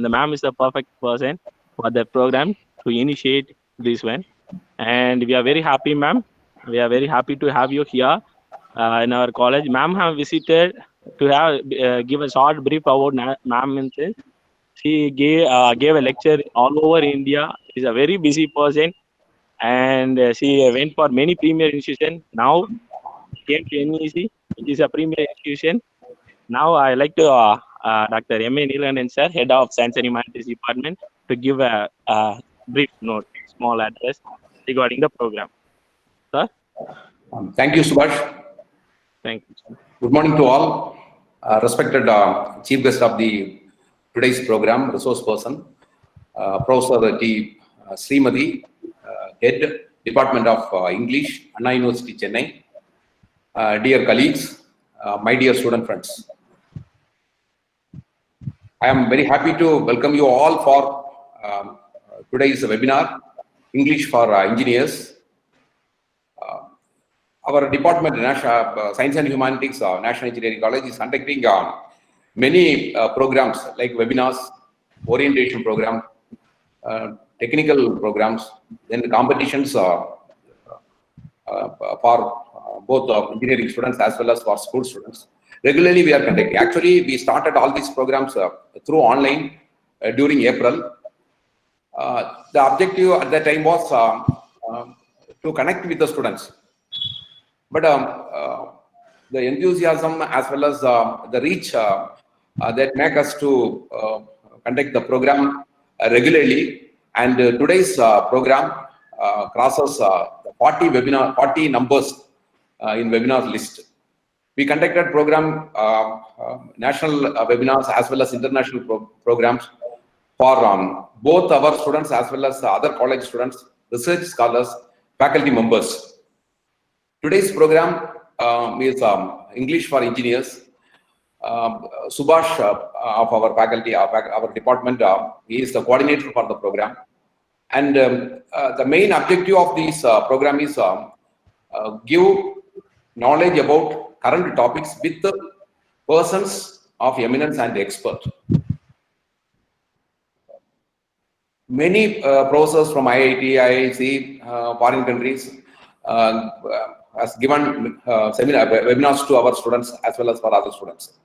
and the ma'am is the perfect person for the program to initiate this one. And we are very happy, ma'am. We are very happy to have you here in our college. Ma'am have visited to have give a short brief about ma'am. She gave a lecture all over India. She's a very busy person, and she went for many premier institutions. Now she came to NEC, which is a premier institution. Now I like to Dr. M.A. Neelanand sir, head of Science and Humanities Department, to give a brief note, small address regarding the program. Sir, Thank you, Subhash. thank you, sir. Good morning to all. Respected chief guest of the today's program, resource person, Professor T. Srimati, Head, Department of English, Anna University, Chennai. Dear colleagues, my dear student friends. I am very happy to welcome you all for today's webinar, English for Engineers. Our department, Science and Humanities, National Engineering College, is conducting many programs like webinars, orientation program, technical programs, then competitions for both engineering students as well as for school students. Regularly, we are conducting. Actually, we started all these programs through online during April. The objective at that time was to connect with the students. But the enthusiasm as well as the reach that make us to conduct the program regularly, and today's program crosses the 40 numbers in webinar list. We conducted program national webinars as well as international programs for both our students as well as other college students, research scholars, faculty members. Today's program is English for Engineers. Subhash of our faculty, our department, he is the coordinator for the program. And the main objective of this program is give knowledge about current topics with the persons of eminence and expert. Many professors from IIT, IIC, foreign countries has given webinars to our students as well as for other students.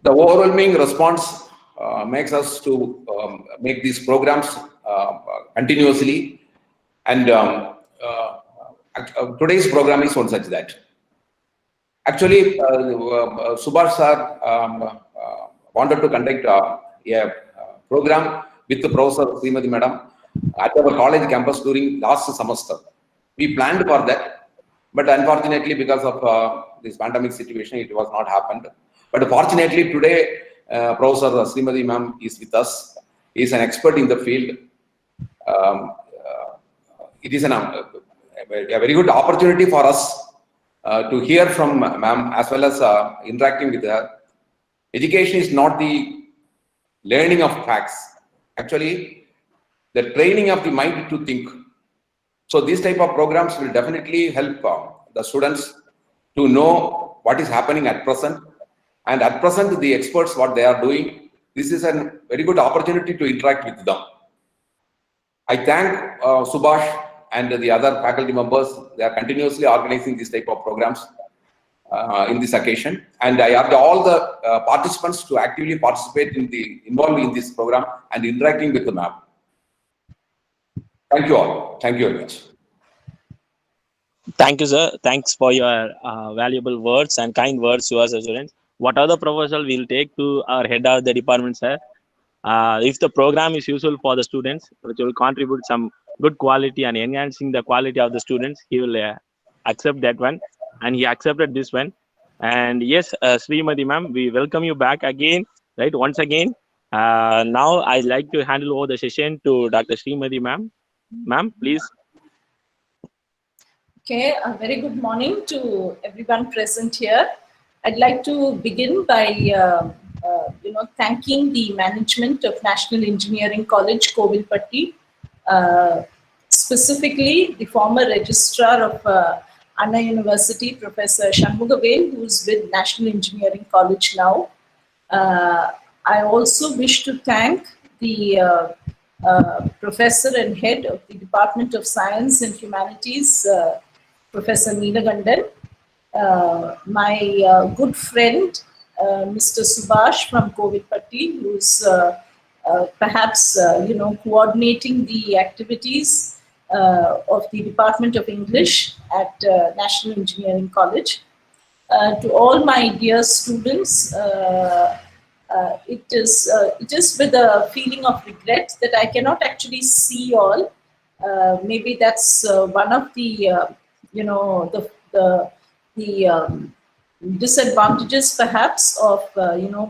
The overwhelming response makes us to make these programs continuously, and today's program is one such that. Actually, Subhash sir wanted to conduct a program with the Professor Srimati Madam at our college campus during last semester. We planned for that, but unfortunately, because of this pandemic situation, it was not happened. But fortunately, today, Professor Srimati Ma'am is with us. He is an expert in the field. It is a very good opportunity for us to hear from Ma'am as well as interacting with her. Education is not the learning of facts. Actually, the training of the mind to think. So these type of programs will definitely help the students to know what is happening at present, and at present the experts what they are doing. This is a very good opportunity to interact with them. I thank Subhash and the other faculty members. They are continuously organizing this type of programs in this occasion, and I urge all the participants to actively participate involved in this program and interacting with the ma'am. Thank you all. Thank you very much. Thank you, sir. Thanks for your valuable words and kind words to us, students. What other proposal we'll take to our head of the department, sir? If the program is useful for the students, which will contribute some good quality and enhancing the quality of the students, he will accept that one, and he accepted this one. And yes, Srimati ma'am, we welcome you back again, right? Once again. Now I'd like to handle over the session to Dr. Srimati ma'am. Ma'am, please. Okay, a very good morning to everyone present here. I'd like to begin by thanking the management of National Engineering College, Kovilpatti, specifically the former registrar of Anna University, Professor Shanmugavel, who's with National Engineering College now. I also wish to thank the professor and head of the Department of Science and Humanities, Professor Neelagandan, my good friend, Mr. Subhash from Kovilpatti, who's perhaps coordinating the activities of the Department of English at National Engineering College. To all my dear students, it is with a feeling of regret that I cannot actually see you all. Maybe that's one of the disadvantages perhaps of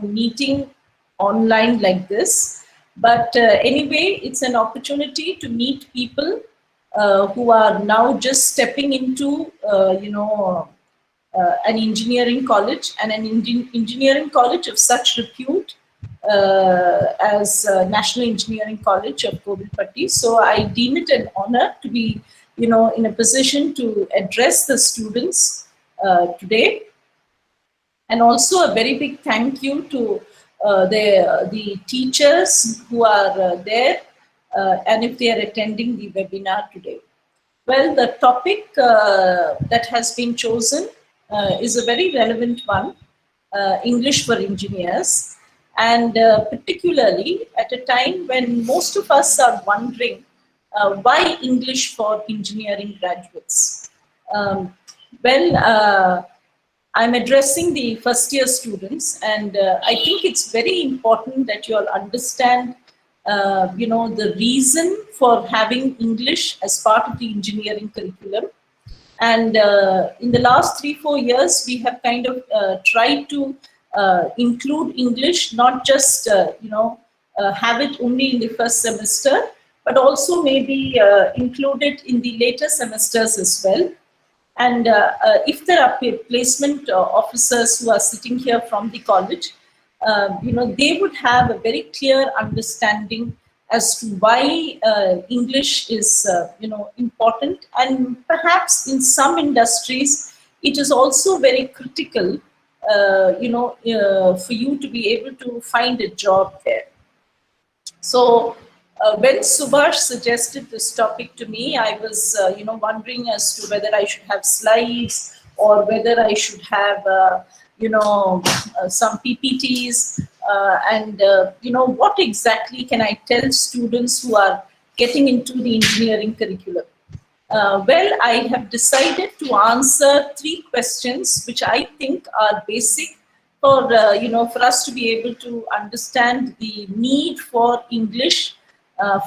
meeting online like this. But anyway, it's an opportunity to meet people who are now just stepping into an engineering college, and an engineering college of such repute as National Engineering College of Kovilpatti. So I deem it an honor to be, in a position to address the students today. And also a very big thank you to the teachers who are there, and if they are attending the webinar today. Well, the topic that has been chosen is a very relevant one, English for engineers, and particularly at a time when most of us are wondering why English for engineering graduates. I'm addressing the first year students, and I think it's very important that you all understand the reason for having English as part of the engineering curriculum. And in the last 3-4 years, we have kind of tried to include English, not just have it only in the first semester, but also maybe include it in the later semesters as well. And if there are placement officers who are sitting here from the college, they would have a very clear understanding as to why English is, important, and perhaps in some industries it is also very critical, for you to be able to find a job there. So when Subhash suggested this topic to me, I was, wondering as to whether I should have slides or whether I should have, some PPTs, and what exactly can I tell students who are getting into the engineering curriculum. Well, I have decided to answer 3 questions which I think are basic for for us to be able to understand the need for English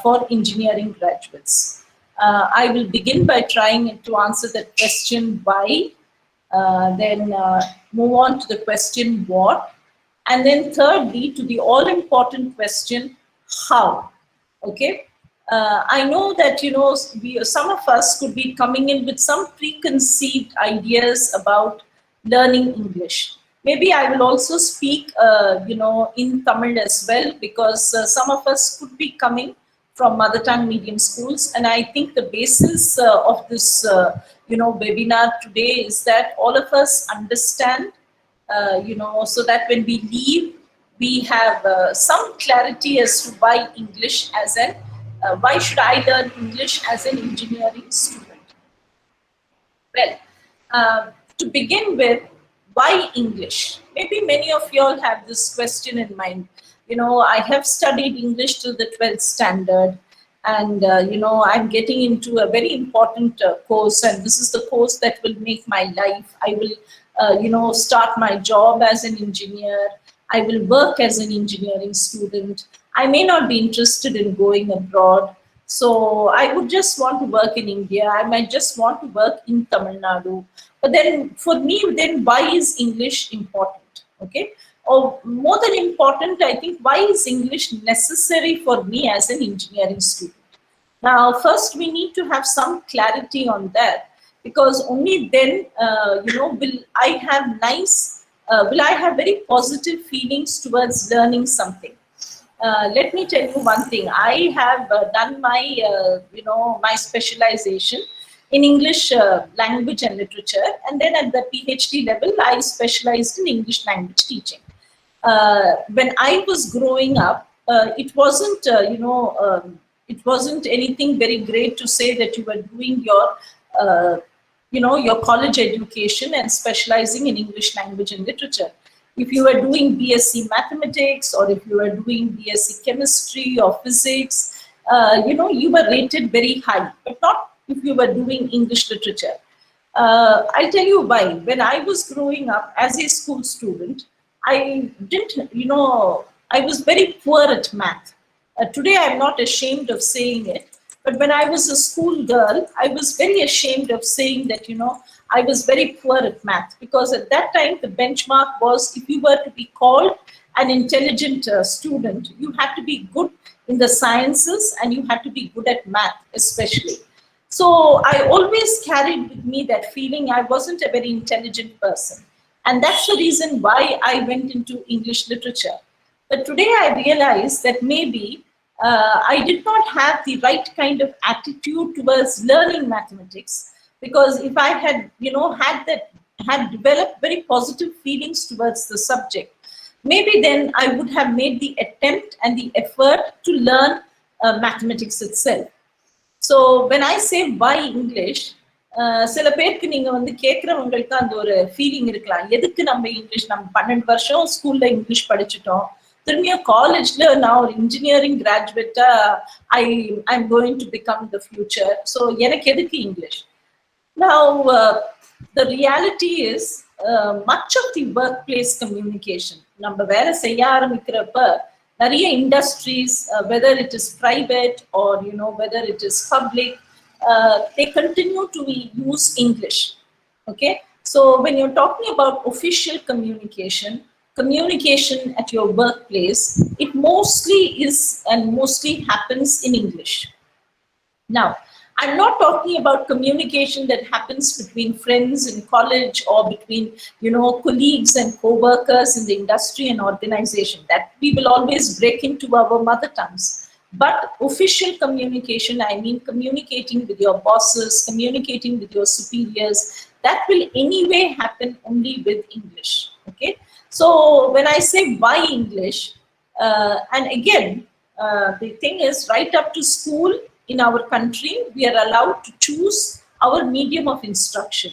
for engineering graduates. I will begin by trying to answer that question why, then move on to the question what, and then thirdly to the all-important question how. Okay. I know that some of us could be coming in with some preconceived ideas about learning English. Maybe I will also speak in Tamil as well, because some of us could be coming from mother tongue medium schools, and I think the basis of this webinar today is that all of us understand, so that when we leave, we have some clarity as to why English as an why should I learn English as an engineering student? Well, to begin with, why English? Maybe many of you all have this question in mind. I have studied English till the 12th standard, and I'm getting into a very important course, and this is the course that will make my life. I will, start my job as an engineer. I will work as an engineering student. I may not be interested in going abroad. So I would just want to work in India. I might just want to work in Tamil Nadu. But then for me, then why is English important? Okay. Or more than important, I think, why is English necessary for me as an engineering student? Now, first we need to have some clarity on that, because only then, will I have very positive feelings towards learning something. Let me tell you one thing. I have done my, my specialization in English language and literature, and then at the PhD level, I specialized in English language teaching. When I was growing up, it wasn't, it wasn't anything very great to say that you were doing your, your college education and specializing in English language and literature. If you were doing BSc mathematics, or if you were doing BSc chemistry or physics, you were rated very high, but not if you were doing English literature. I'll tell you why. When I was growing up as a school student, I didn't, I was very poor at math. Today, I'm not ashamed of saying it. But when I was a school girl, I was very ashamed of saying that, I was very poor at math, because at that time, the benchmark was, if you were to be called an intelligent student, you had to be good in the sciences and you had to be good at math, especially. So I always carried with me that feeling I wasn't a very intelligent person. And that's the reason why I went into English literature. But today I realize that maybe I did not have the right kind of attitude towards learning mathematics, because if I had, had developed very positive feelings towards the subject, maybe then I would have made the attempt and the effort to learn mathematics itself. So when I say why English, சில பேருக்கு நீங்க வந்து கேட்கறவங்களுக்கு அந்த ஒரு feeling இருக்கலாம், எதுக்கு நம்ம English, நம்ம 12 வருஷம் ஸ்கூல்ல இங்கிலீஷ் படிச்சுட்டோம், திரும்பியும் காலேஜ்ல நான் ஒரு இன்ஜினியரிங் கிராஜுவேட்டா I am going to become the future, so எனக்கு எதுக்கு English? Now, the reality is, much of the workplace communication, நம்ம வேலை செய்ய ஆரம்பிக்கிறப்ப நிறைய industries, whether it is private or whether it is public, they continue to use English. Okay, so when you're talking about official communication, communication at your workplace, it mostly is and mostly happens in English. Now, I'm not talking about communication that happens between friends in college or between, colleagues and co-workers in the industry and organization, that we will always break into our mother tongues. But official communication, I mean communicating with your bosses, communicating with your superiors, that will anyway happen only with English. Okay. So when I say why English, and again, the thing is, right up to school, in our country, we are allowed to choose our medium of instruction.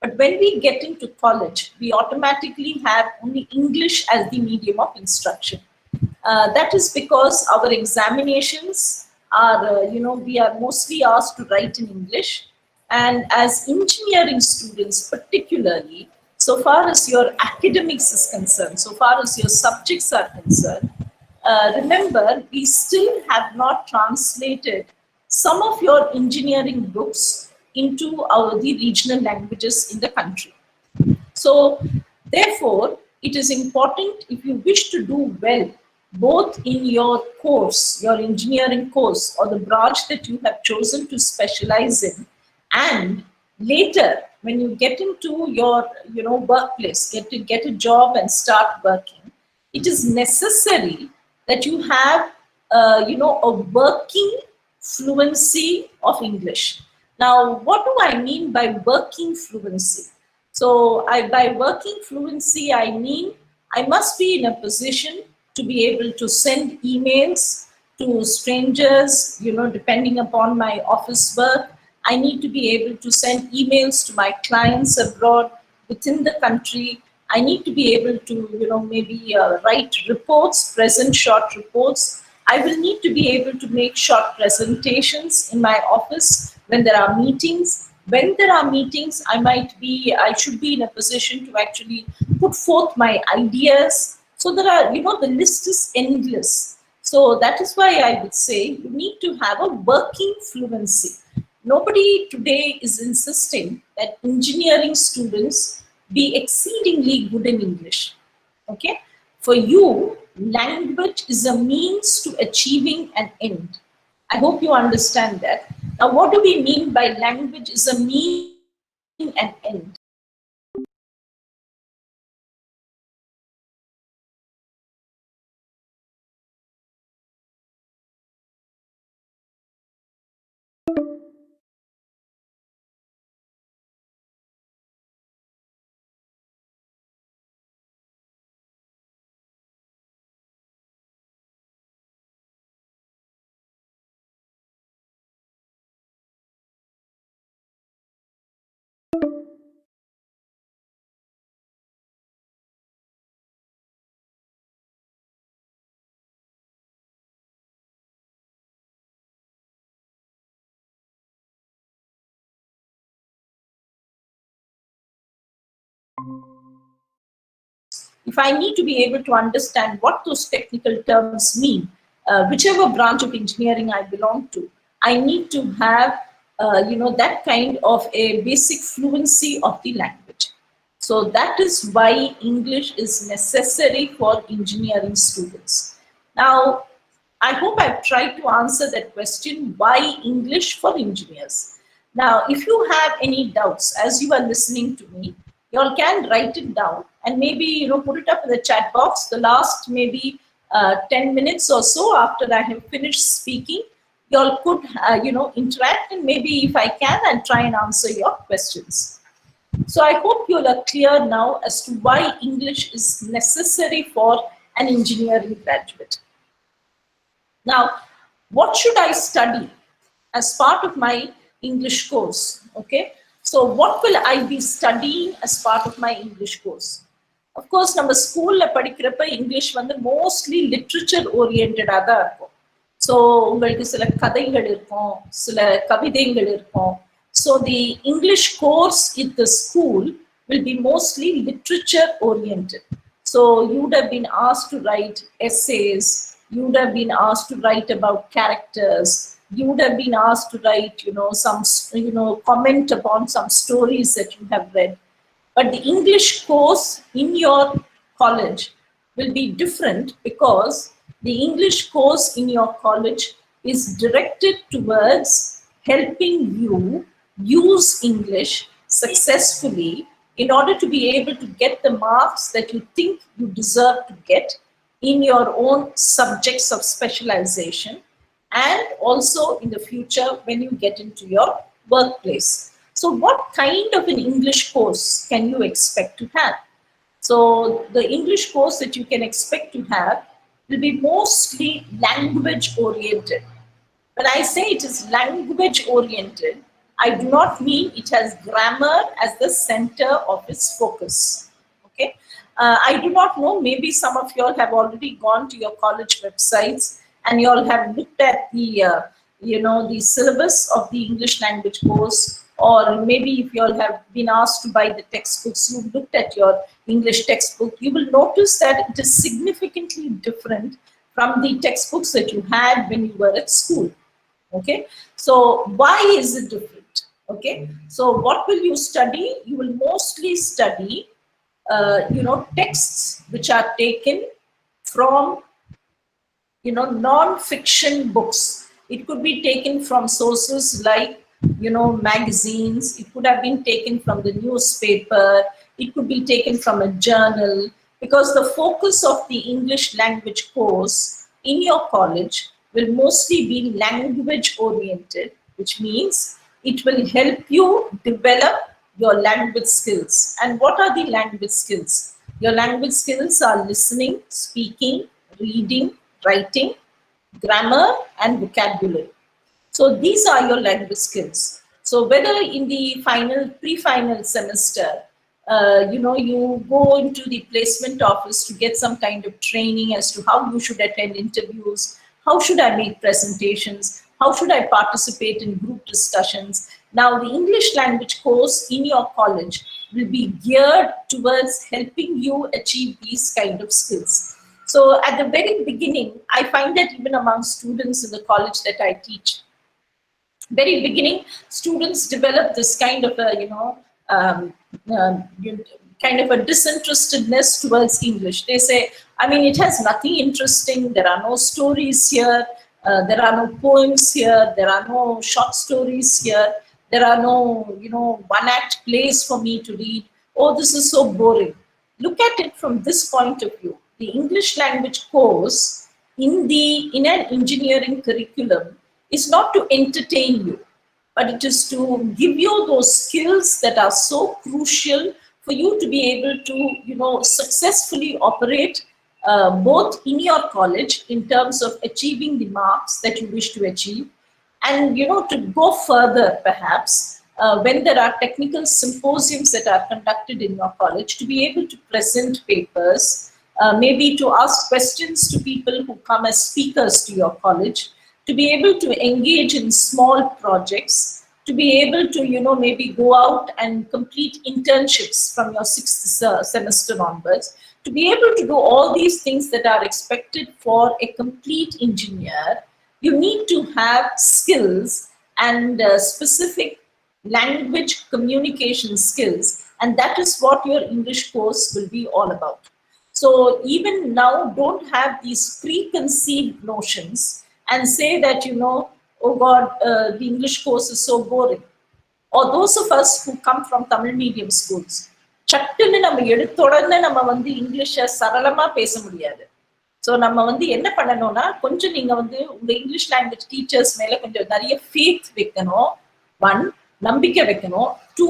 But when we get into college, we automatically have only English as the medium of instruction. That is because our examinations are, we are mostly asked to write in English. And as engineering students, particularly, so far as your academics is concerned, so far as your subjects are concerned, remember, we still have not translated some of your engineering books into the regional languages in the country. So, therefore, it is important, if you wish to do well, both in your course, your engineering course, or the branch that you have chosen to specialize in, and later, when you get into your, workplace, get a job and start working, it is necessary that you have, a working fluency of English. Now, what do I mean by working fluency? So, by working fluency, I mean I must be in a position to be able to send emails to strangers, depending upon my office work. I need to be able to send emails to my clients abroad, within the country. I need to be able to, maybe write reports, present short reports. I will need to be able to make short presentations in my office when there are meetings. When there are meetings, I should be in a position to actually put forth my ideas. So there are, the list is endless. So that is why I would say you need to have a working fluency. Nobody today is insisting that engineering students be exceedingly good in English. Okay. For you, language is a means to achieving an end. I hope you understand that. Now, what do we mean by language is a means and end? If I need to be able to understand what those technical terms mean, whichever branch of engineering I belong to, I need to have, that kind of a basic fluency of the language. So that is why English is necessary for engineering students. Now, I hope I've tried to answer that question, why English for engineers? Now, if you have any doubts as you are listening to me, you all can write it down and maybe put it up in the chat box. The last maybe 10 minutes or so after I have finished speaking, you all could interact, and maybe if I can, I'll try and answer your questions. So I hope you all are clear now as to why English is necessary for an engineering graduate. Now, what should I study as part of my English course? Okay, so what will I be studying as part of my English course? Of course, நம்ம ஸ்கூல்ல படிக்கிறப்ப English வந்து mostly literature ஓரியன்டா தான் இருக்கும். So உங்களுக்கு சில கதைகள் இருக்கும், சில கவிதைகள் இருக்கும். So the English course in the school will be mostly literature oriented. So you would have been asked to write essays, you would have been asked to write about characters, you would have been asked to write, some, comment upon some stories that you have read. But the English course in your college will be different, because the English course in your college is directed towards helping you use English successfully in order to be able to get the marks that you think you deserve to get in your own subjects of specialization, and also in the future when you get into your workplace. So what kind of an English course can you expect to have? So the English course that you can expect to have will be mostly language oriented. When I say it is language oriented, I do not mean it has grammar as the center of its focus. Okay, I do not know, maybe some of you all have already gone to your college websites and you all have looked at the the syllabus of the English language course, or maybe if you all have been asked to buy the textbooks, you've looked at your English textbook, you will notice that it is significantly different from the textbooks that you had when you were at school. Okay, so why is it different? Okay, so what will you study? You will mostly study texts which are taken from non-fiction books. It could be taken from sources like magazines, it could have been taken from the newspaper, it could be taken from a journal, because the focus of the English language course in your college will mostly be language oriented, which means it will help you develop your language skills. And what are the language skills? Your language skills are listening, speaking, reading, writing, grammar, and vocabulary. So these are your language skills. So whether in the pre-final semester, you go into the placement office to get some kind of training as to how you should attend interviews, how should I make presentations, how should I participate in group discussions. Now the English language course in your college will be geared towards helping you achieve these kind of skills. So at the very beginning, I find that even among students in the college that I teach, very beginning, students develop this kind of a kind of a disinterestedness towards English. They say, I mean, it has nothing interesting, there are no stories here, there are no poems here, there are no short stories here, there are no one-act plays for me to read. Oh, this is so boring. Look at it from this point of view. The English language course in an engineering curriculum is not to entertain you, but it is to give you those skills that are so crucial for you to be able to, successfully operate both in your college in terms of achieving the marks that you wish to achieve, and, to go further perhaps when there are technical symposiums that are conducted in your college, to be able to present papers, maybe to ask questions to people who come as speakers to your college, to be able to engage in small projects, to be able to, maybe go out and complete internships from your 6th semester onwards, to be able to do all these things that are expected for a complete engineer, you need to have skills and specific language communication skills. And that is what your English course will be all about. So even now, don't have these preconceived notions and say that, oh God, the English course is so boring. Or those of us who come from Tamil medium schools, சட்டுன்னு நம்ம எடுத்த உடனே நம்ம வந்து இங்கிலீஷை சரளமா பேச முடியாது. So நம்ம வந்து என்ன பண்ணணும்னா, கொஞ்சம் நீங்க வந்து உங்க இங்கிலீஷ் லாங்குவேஜ் டீச்சர்ஸ் மேல கொஞ்சம் நிறைய ஃபேத் வைக்கணும். 1, நம்பிக்கை வைக்கணும். 2,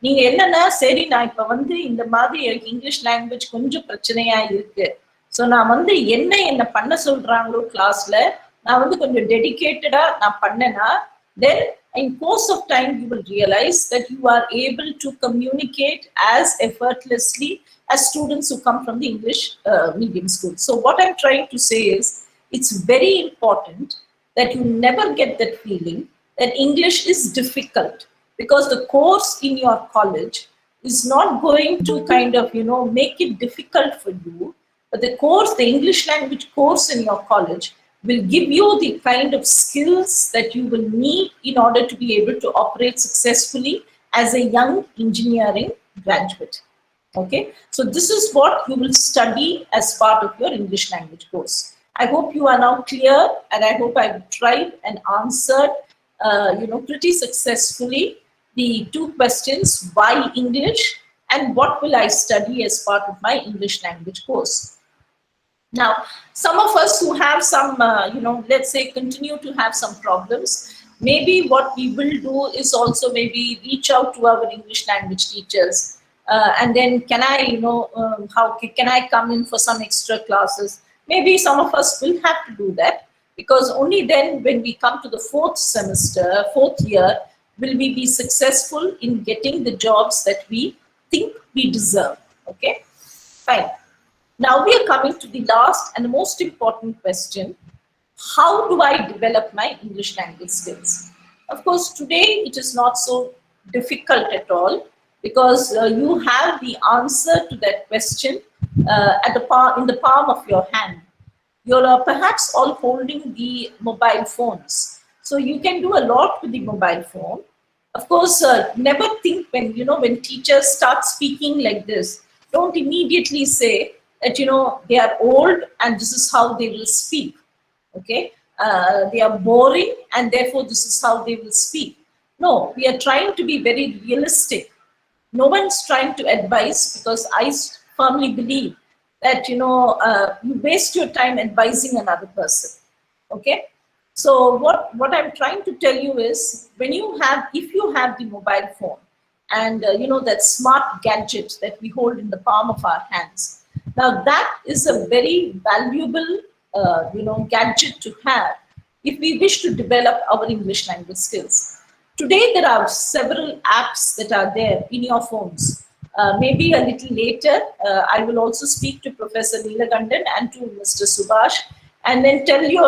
நீங்க என்னன்னா, சரி நான் இப்ப வந்து இந்த மாதிரி எனக்கு இங்கிலீஷ் லாங்குவேஜ் கொஞ்சம் பிரச்சனையா இருக்கு, ஸோ நான் வந்து என்ன பண்ண சொல்றாங்களோ கிளாஸ்ல நான் வந்து கொஞ்சம் டெடிகேட்டடா நான் பண்ணேன்னா, then in course of time you will realize that you are able to communicate as effortlessly as students who come from the English medium school. So what I'm trying to say is, it's very important that you never get that feeling that English is difficult, because the course in your college is not going to kind of, make it difficult for you. But the course, the English language course in your college will give you the kind of skills that you will need in order to be able to operate successfully as a young engineering graduate. Okay, so this is what you will study as part of your English language course. I hope you are now clear, and I hope I've tried and answered, pretty successfully the 2 questions: why English, and what will I study as part of my English language course. Now, some of us who have some, let's say, continue to have some problems, maybe what we will do is also maybe reach out to our English language teachers, and then can I, how can I come in for some extra classes? Maybe some of us will have to do that, because only then, when we come to the 4th semester, 4th year, will we be successful in getting the jobs that we think we deserve. Okay, fine. Now we are coming to the last and the most important question: how do I develop my English language skills? Of course, today it is not so difficult at all, because you have the answer to that question in the palm of your hand. You're perhaps all holding the mobile phones, so you can do a lot with the mobile phone. Of course, never think when teachers start speaking like this, don't immediately say that they are old and this is how they will speak. Okay, they are boring and therefore this is how they will speak. No, we are trying to be very realistic. No one's trying to advise, because I firmly believe that you waste your time advising another person. Okay, so what I'm trying to tell you is, if you have the mobile phone and that smart gadget that we hold in the palm of our hands, now that is a very valuable gadget to have if we wish to develop our English language skills. Today there are several apps that are there in your phones. Maybe a little later I will also speak to Professor Neelakandan and to Mr. Subhash, and then tell you,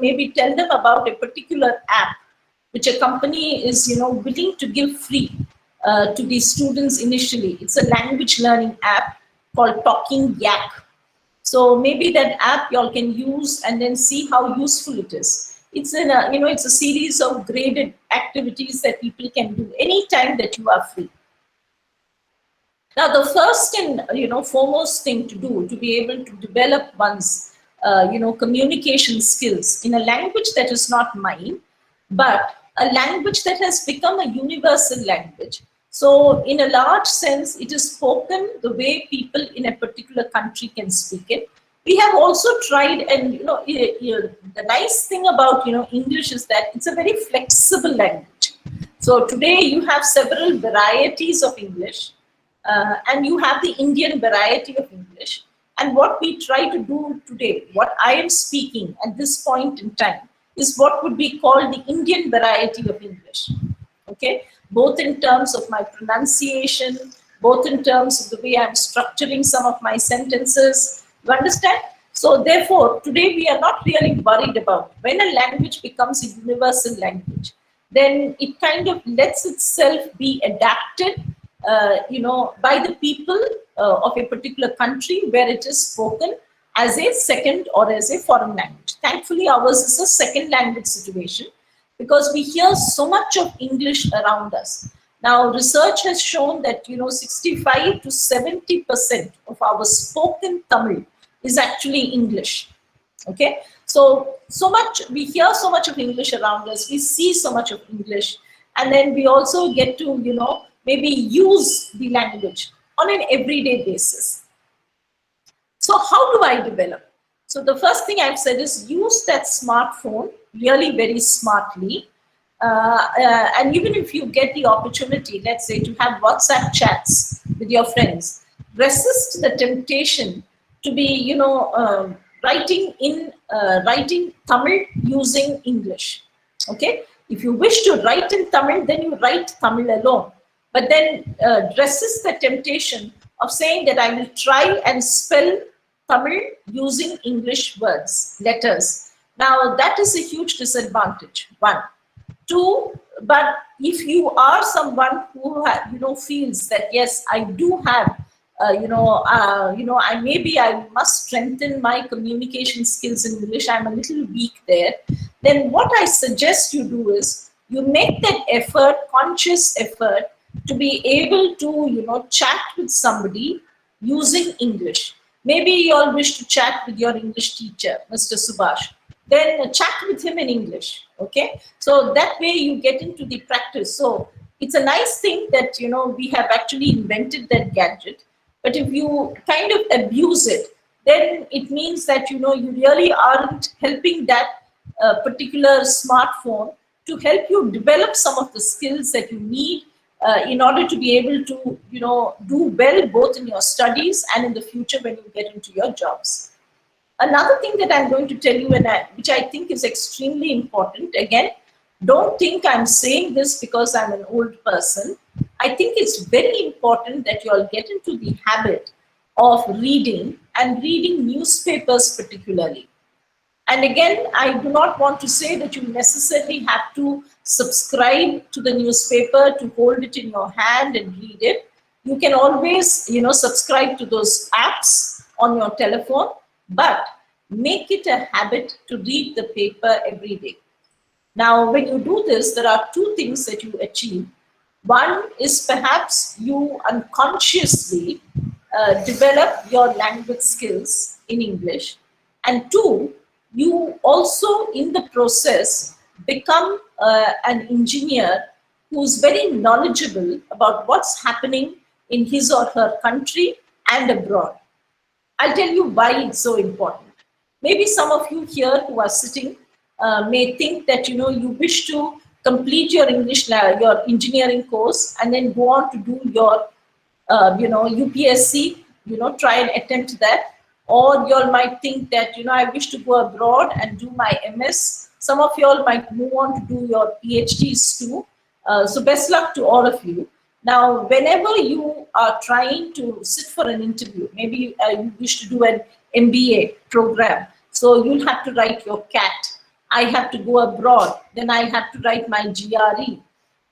maybe tell them about a particular app which a company is willing to give free to the students initially. It's a language learning app called Talking Yak. So maybe that app y'all can use and then see how useful it is. It's it's a series of graded activities that people can do anytime that you are free. Now, the first and foremost thing to do to be able to develop one's communication skills in a language that is not mine, but a language that has become a universal language. So in a large sense, it is spoken the way people in a particular country can speak it. We have also tried, and the nice thing about English is that it's a very flexible language. So today you have several varieties of English, and you have the Indian variety of English. And what we try to do today, what I am speaking at this point in time, is what would be called the Indian variety of English. okay? Both in terms of my pronunciation, both in terms of the way I'm structuring some of my sentences. You understand? So therefore, today we are not really worried about when a language becomes a universal language, then it kind of lets itself be adapted, by the people of a particular country where it is spoken as a second or as a foreign language. Thankfully, ours is a second language situation because we hear so much of English around us. Now, research has shown that 65 to 70% of our spoken Tamil is actually English. Okay, so much we hear so much of English around us, we see so much of English, and then we also get to maybe use the language on an everyday basis. So how do I develop? So the first thing I've said is use that smartphone really very smartly. And even if you get the opportunity, let's say, to have WhatsApp chats with your friends, resist the temptation to be, writing Tamil using English. Okay, if you wish to write in Tamil, then you write Tamil alone. But then resist the temptation of saying that I will try and spell Tamil using English words, letters. Now that is a huge disadvantage. One. Two, but if you are someone who feels that yes, I do have, I must strengthen my communication skills in English. I'm a little weak there. Then what I suggest you do is you make that effort, conscious effort, to be able to chat with somebody using English. Maybe you all wish to chat with your English teacher, Mr. Subhash. Then chat with him in English, okay? So that way you get into the practice. So it's a nice thing that, we have actually invented that gadget. But if you kind of abuse it, then it means that, you really aren't helping that particular smartphone to help you develop some of the skills that you need in order to be able to, do well both in your studies and in the future when you get into your jobs. Another thing that I'm going to tell you, which I think is extremely important, again, don't think I'm saying this because I'm an old person. I think it's very important that you all get into the habit of reading and reading newspapers particularly. And again, I do not want to say that you necessarily have to subscribe to the newspaper, to hold it in your hand and read it. You can always, subscribe to those apps on your telephone, but make it a habit to read the paper every day. Now, when you do this, there are two things that you achieve. One is perhaps you unconsciously develop your language skills in English. And two, you also in the process become an engineer who's very knowledgeable about what's happening in his or her country and abroad. I'll tell you why it's so important. Maybe some of you here who are sitting may think that you wish to complete your your engineering course and then go on to do your UPSC, try and attempt that. Or you all might think that I wish to go abroad and do my MS. Some of you all might move on to do your PhDs too. So best luck to all of you. Now, whenever you are trying to sit for an interview, maybe you wish to do an MBA program, so you'll have to write your CAT. I have to go abroad, then I have to write my GRE.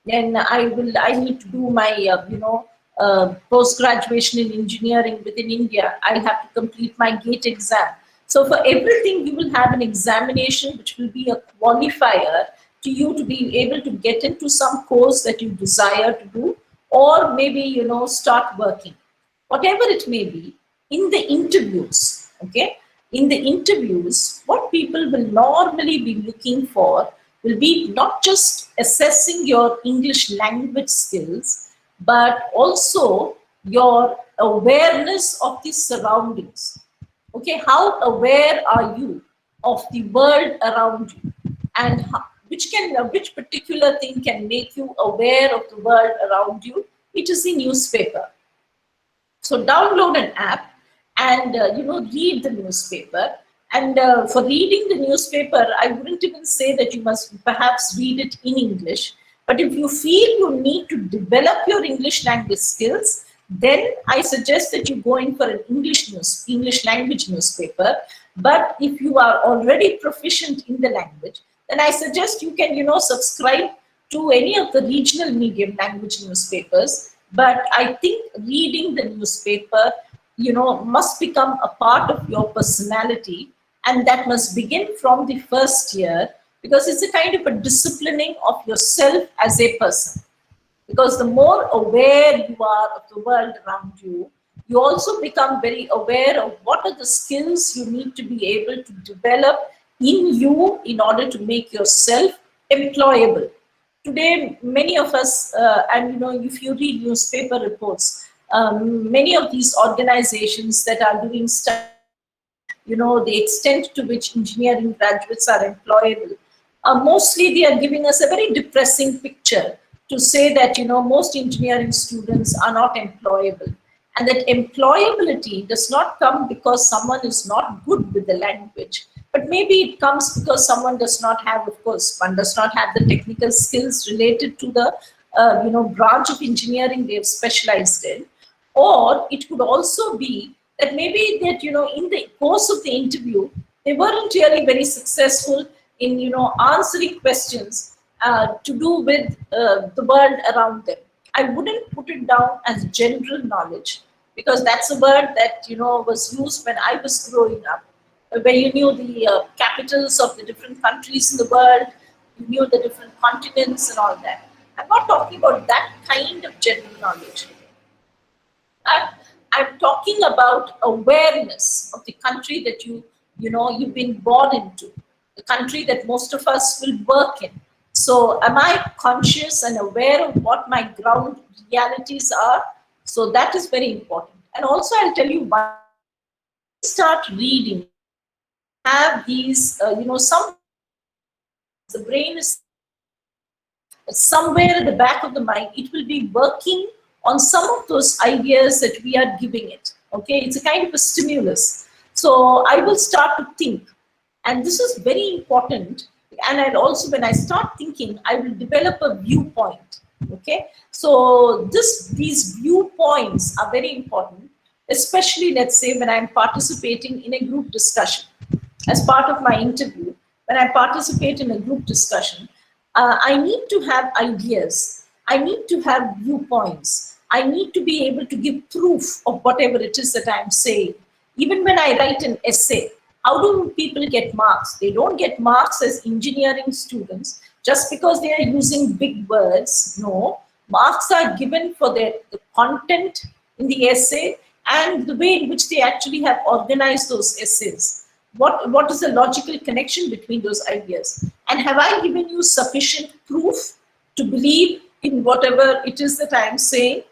Then I need to do my, post-graduation in engineering within India. I have to complete my GATE exam. So for everything, you will have an examination which will be a qualifier to you to be able to get into some course that you desire to do, or maybe, start working. Whatever it may be, in the interviews, okay? In the interviews, what people will normally be looking for will be not just assessing your English language skills, but also your awareness of the surroundings. Okay, how aware are you of the world around you, and which particular thing can make you aware of the world around you? It is the newspaper. So download an app and read the newspaper. And for reading the newspaper, I wouldn't even say that you must perhaps read it in English, but But if you feel you need to develop your English language skills, then I suggest that you go in for an English language newspaper. But if you are already proficient in the language, then I suggest you can, subscribe to any of the regional medium language newspapers. But I think reading the newspaper, must become a part of your personality, and that must begin from the first year, because it's a kind of a disciplining of yourself as a person. Because the more aware you are of the world around you, you also become very aware of what are the skills you need to be able to develop in you in order to make yourself employable. Today, many of us, and if you read newspaper reports, many of these organizations that are doing studies, the extent to which engineering graduates are employable, mostly they are giving us a very depressing picture to say that, most engineering students are not employable. And that employability does not come because someone is not good with the language, but maybe it comes because someone does not have, of course, one does not have the technical skills related to the, branch of engineering they have specialized in. Or it could also be that maybe that, in the course of the interview, they weren't really very successful in, answering questions to do with the world around them. I wouldn't put it down as general knowledge, because that's a word that, was used when I was growing up, where you knew the capitals of the different countries in the world, you knew the different continents and all that. I'm not talking about that kind of general knowledge. I'm talking about awareness of the country that you've been born into, the country that most of us will work in. So am I conscious and aware of what my ground realities are? So that is very important. And also I'll tell you why. Start reading, have these, some, the brain is somewhere at the back of the mind, it will be working on some of those ideas that we are giving it. Okay, it's a kind of a stimulus. So I will start to think, and this is very important. And I'll also, when I start thinking, I will develop a viewpoint. Okay, so these viewpoints are very important, especially, let's say, when I'm participating in a group discussion. As part of my interview, when I participate in a group discussion, I need to have ideas. I need to have viewpoints. I need to be able to give proof of whatever it is that I'm saying. Even when I write an essay, how do people get marks? They don't get marks as engineering students just because they are using big words. No, marks are given for the content in the essay and the way in which they actually have organized those essays. What is the logical connection between those ideas? And have I given you sufficient proof to believe in whatever it is that I am saying?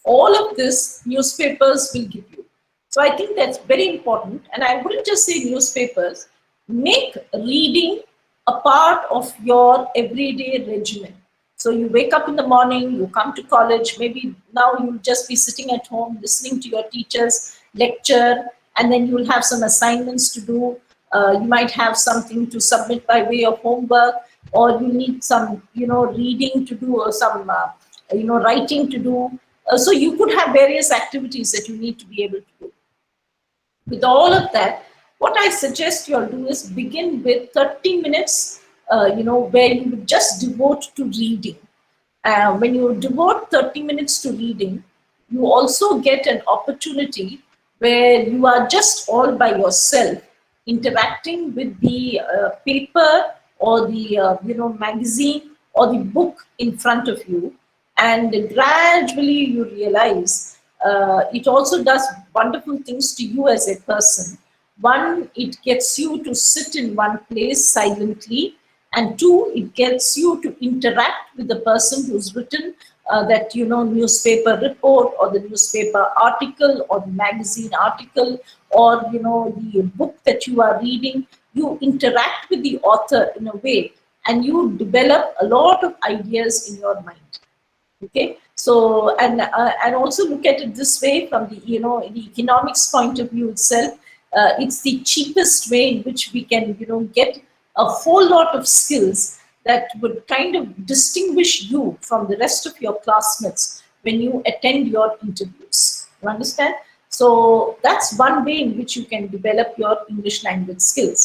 All of this newspapers will give you. So I think that's very important. And I wouldn't just say newspapers, make reading a part of your everyday regimen. So you wake up in the morning, you come to college, maybe now you'll just be sitting at home listening to your teachers lecture, and then you'll have some assignments to do. You might have something to submit by way of homework, or you need some, reading to do, or some, writing to do. So you could have various activities that you need to be able to do. With all of that, what I suggest you all do is begin with 30 minutes, where you would just devote to reading. When you devote 30 minutes to reading, you also get an opportunity where you are just all by yourself, interacting with the paper or the magazine or the book in front of you, and gradually you realize it also does wonderful things to you as a person. One, it gets you to sit in one place silently, and two, it gets you to interact with the person who's written that newspaper report or the newspaper article or the magazine article or the book that you are reading. You interact with the author in a way, and you develop a lot of ideas in your mind. Okay, so and also look at it this way from the the economics point of view itself. It's the cheapest way in which we can get a whole lot of skills that would kind of distinguish you from the rest of your classmates when you attend your interviews. You understand? So that's one way in which you can develop your English language skills.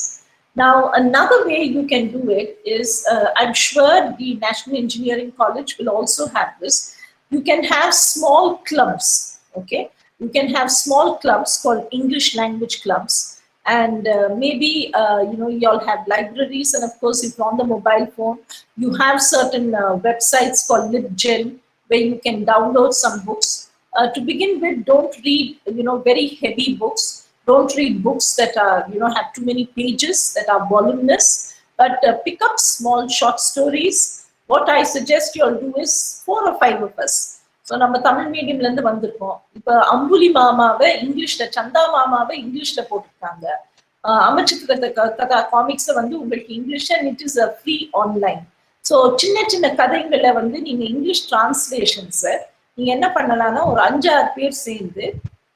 Now, another way you can do it is, I'm sure the National Engineering College will also have this. You can have small clubs, okay? You can have small clubs called English language clubs. And maybe, you all have libraries. And of course, if you're on the mobile phone, you have certain websites called LibGen, where you can download some books. To begin with, don't read, very heavy books. Don't read books that are, have too many pages, that are voluminous, but pick up small short stories. What I suggest you all do is 4 or 5 of us. So, நம்ம தமிழ் மீடியம்ல இருந்து வந்திருக்கோம். இப்ப அம்புலி மாமாவை இங்கிலீஷ்ல, சந்தா மாமாவை இங்கிலீஷ்ல போட்டுருக்காங்க. அமைச்சர் கதா காமிக்ஸ் வந்து உங்களுக்கு English, and it is a free online. So, சின்ன சின்ன கதைகளை வந்து நீங்க இங்கிலீஷ் டிரான்ஸ்லேஷன்ஸ் நீங்க என்ன பண்ணலாம்னா ஒரு 5-6 பேர் சேர்ந்து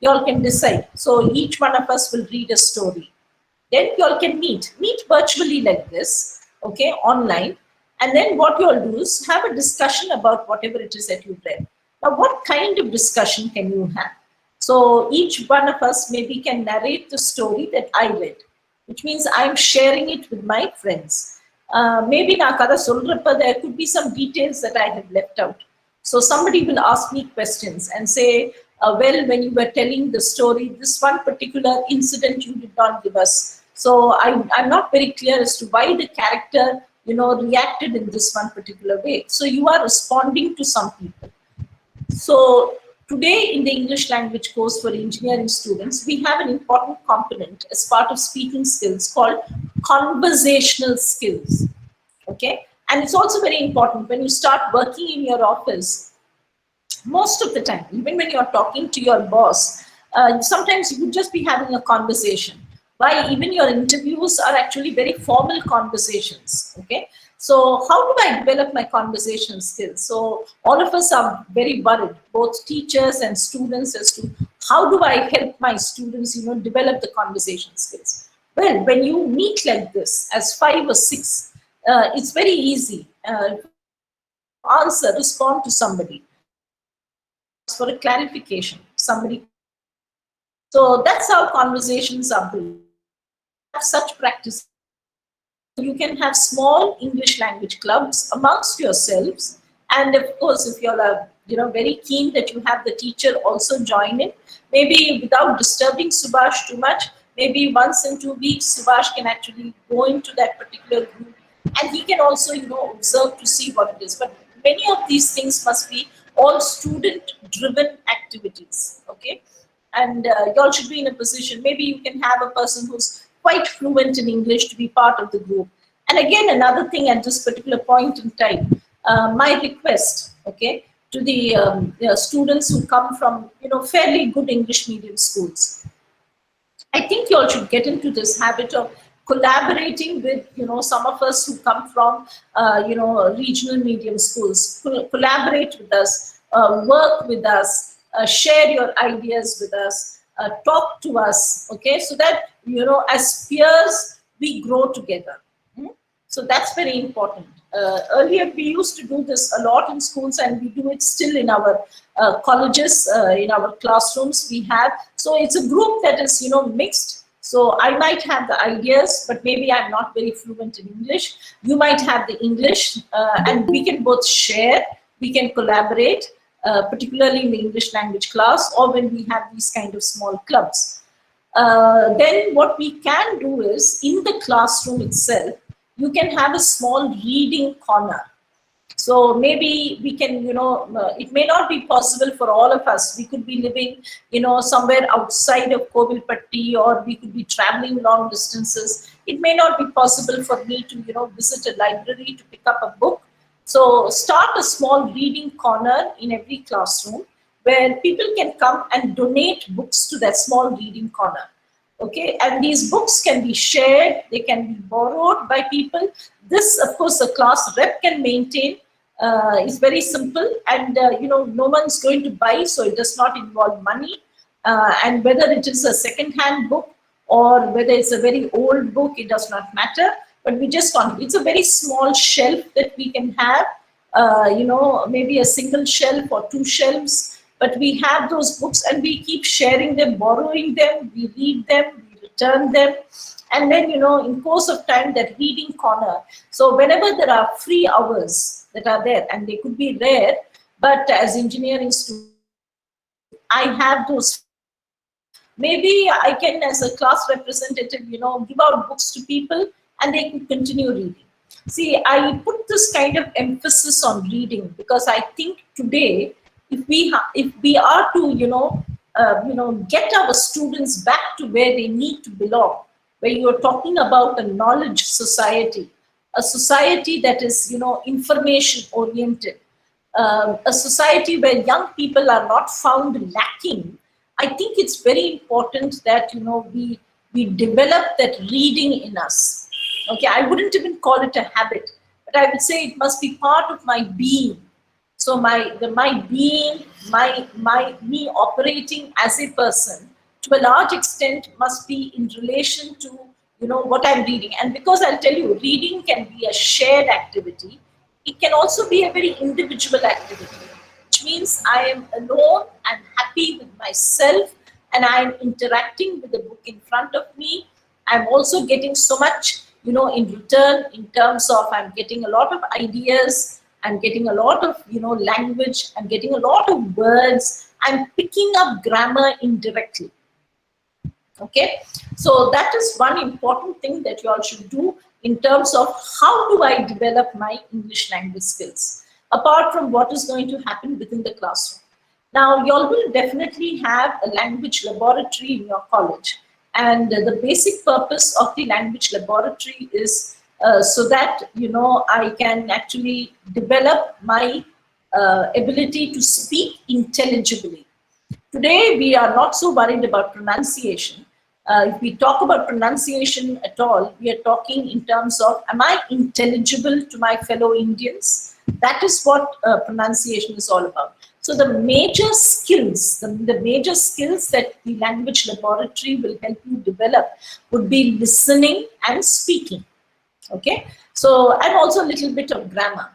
you all can decide. So each one of us will read a story. Then you all can meet virtually like this, okay, online. And then what you all do is have a discussion about whatever it is that you've read. Now, what kind of discussion can you have? So each one of us maybe can narrate the story that I read, which means I'm sharing it with my friends. Maybe na kada solrappa there could be some details that I have left out. So somebody will ask me questions and say, well, when you were telling the story, this one particular incident you did not give us. So I'm not very clear as to why the character, reacted in this one particular way. So you are responding to some people. So today in the English language course for engineering students, we have an important component as part of speaking skills called conversational skills. Okay. And it's also very important when you start working in your office. Most of the time, even when you're talking to your boss, sometimes you could just be having a conversation. Why? Even your interviews are actually very formal conversations, okay? So how do I develop my conversation skills? So all of us are very worried, both teachers and students, as to how do I help my students, develop the conversation skills? Well, when you meet like this as 5 or 6, it's very easy. Respond to somebody for a clarification, somebody. So that's how conversations are built. Have such practice. You can have small English language clubs amongst yourselves, and of course, if you're very keen that you have the teacher also join in, maybe without disturbing Subhash too much, maybe once in 2 weeks, Subhash can actually go into that particular group, and he can also, observe to see what it is. But many of these things must be all student-driven activities, okay? And you all should be in a position, maybe you can have a person who's quite fluent in English to be part of the group. And again, another thing at this particular point in time, my request, okay, to the students who come from, fairly good English medium schools. I think you all should get into this habit of collaborating with, some of us who come from, regional medium schools. Collaborate with us, work with us, share your ideas with us, talk to us, okay? So that, as peers, we grow together. So that's very important. Earlier, we used to do this a lot in schools, and we do it still in our colleges, in our classrooms we have. So it's a group that is, mixed. So I might have the ideas, but maybe I'm not very fluent in English. You might have the English, and we can both share, we can collaborate, particularly in the English language class, or when we have these kind of small clubs. Then what we can do is, in the classroom itself, you can have a small reading corner. So maybe we can, it may not be possible for all of us. We could be living, somewhere outside of Kovilpatti, or we could be traveling long distances. It may not be possible for me to, visit a library to pick up a book. So start a small reading corner in every classroom where people can come and donate books to that small reading corner. Okay, and these books can be shared, they can be borrowed by people. This, of course, the class rep can maintain. It's very simple, and no one's going to buy, so it does not involve money. And whether it is a second-hand book or whether it's a very old book, it does not matter. but we just can't. It's a very small shelf that we can have, maybe a single shelf or 2 shelves, but we have those books and we keep sharing them, borrowing them, we read them, we return them. And then, in course of time, that reading corner. So whenever there are free hours that are there, and they could be rare, but as engineering students, I have those. Maybe I can, as a class representative, give out books to people and they can continue reading. See, I put this kind of emphasis on reading because I think today, if we are to, get our students back to where they need to belong, where you are talking about a knowledge society, a society that is, information oriented, a society where young people are not found lacking, I think it's very important that we develop that reading in us. Okay, I wouldn't even call it a habit, but I would say it must be part of my being. So my being, me operating as a person, to a large extent, must be in relation to what I'm reading. And because I'll tell you, reading can be a shared activity. It can also be a very individual activity, which means I am alone, I'm happy with myself, and I'm interacting with the book in front of me. I'm also getting so much, in return, in terms of I'm getting a lot of ideas, I'm getting a lot of, language, I'm getting a lot of words, I'm picking up grammar indirectly. Okay, so that is one important thing that you all should do in terms of how do I develop my English language skills, apart from what is going to happen within the classroom. Now, you all will definitely have a language laboratory in your college. And the basic purpose of the language laboratory is so that, I can actually develop my ability to speak intelligibly. Today, we are not so worried about pronunciation. If we talk about pronunciation at all, we are talking in terms of, am I intelligible to my fellow Indians? That is what pronunciation is all about. So the major skills, the major skills that the language laboratory will help you develop would be listening and speaking. Okay, so and also a little bit of grammar.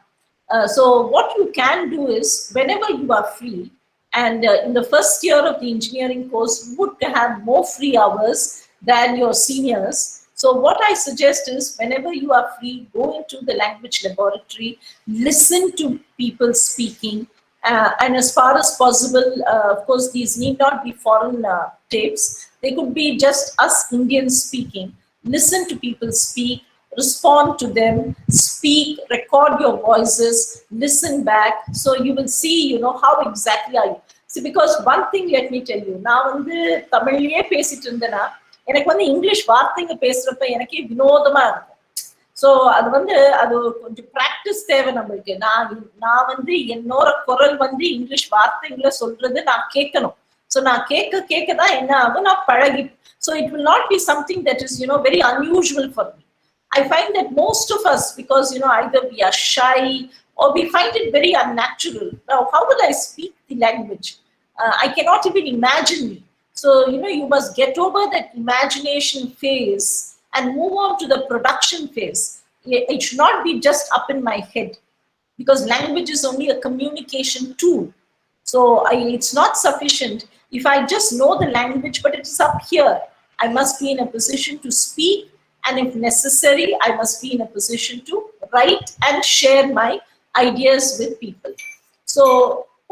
So what you can do is, whenever you are free, and in the first year of the engineering course, you would have more free hours than your seniors. So what I suggest is, whenever you are free, go into the language laboratory, listen to people speaking, and as far as possible, of course, these need not be foreign tapes. They could be just us Indians speaking. Listen to people speak, respond to them, speak, record your voices, listen back. So you will see, how exactly are you. See, because one thing, let me tell you, நான் வந்து தமிழ்லயே பேசிட்டு இருந்தேன்னா எனக்கு வந்து English வார்த்தைங்க பேசுறப்ப எனக்கே வினோதமா இருக்கும். ஸோ அது கொஞ்சம் ப்ராக்டிஸ் தேவை நம்மளுக்கு. நான் வந்து என்னோட குரல் வந்து இங்கிலீஷ் வார்த்தைங்களை சொல்றது நான் கேட்கணும். ஸோ நான் கேட்க தான் என்ன ஆகும், நான் பழகி. So it will not be something that is very unusual for me. I find that most of us, because either we are shy or we find it very unnatural. Now, how will I speak the language? I cannot even imagine me. So you must get over that imagination phase and move on to the production phase. It should not be just up in my head, because language is only a communication tool. So it's not sufficient if I just know the language, but it is up here. I must be in a position to speak. And if necessary, I must be in a position to write and share my ideas with people. So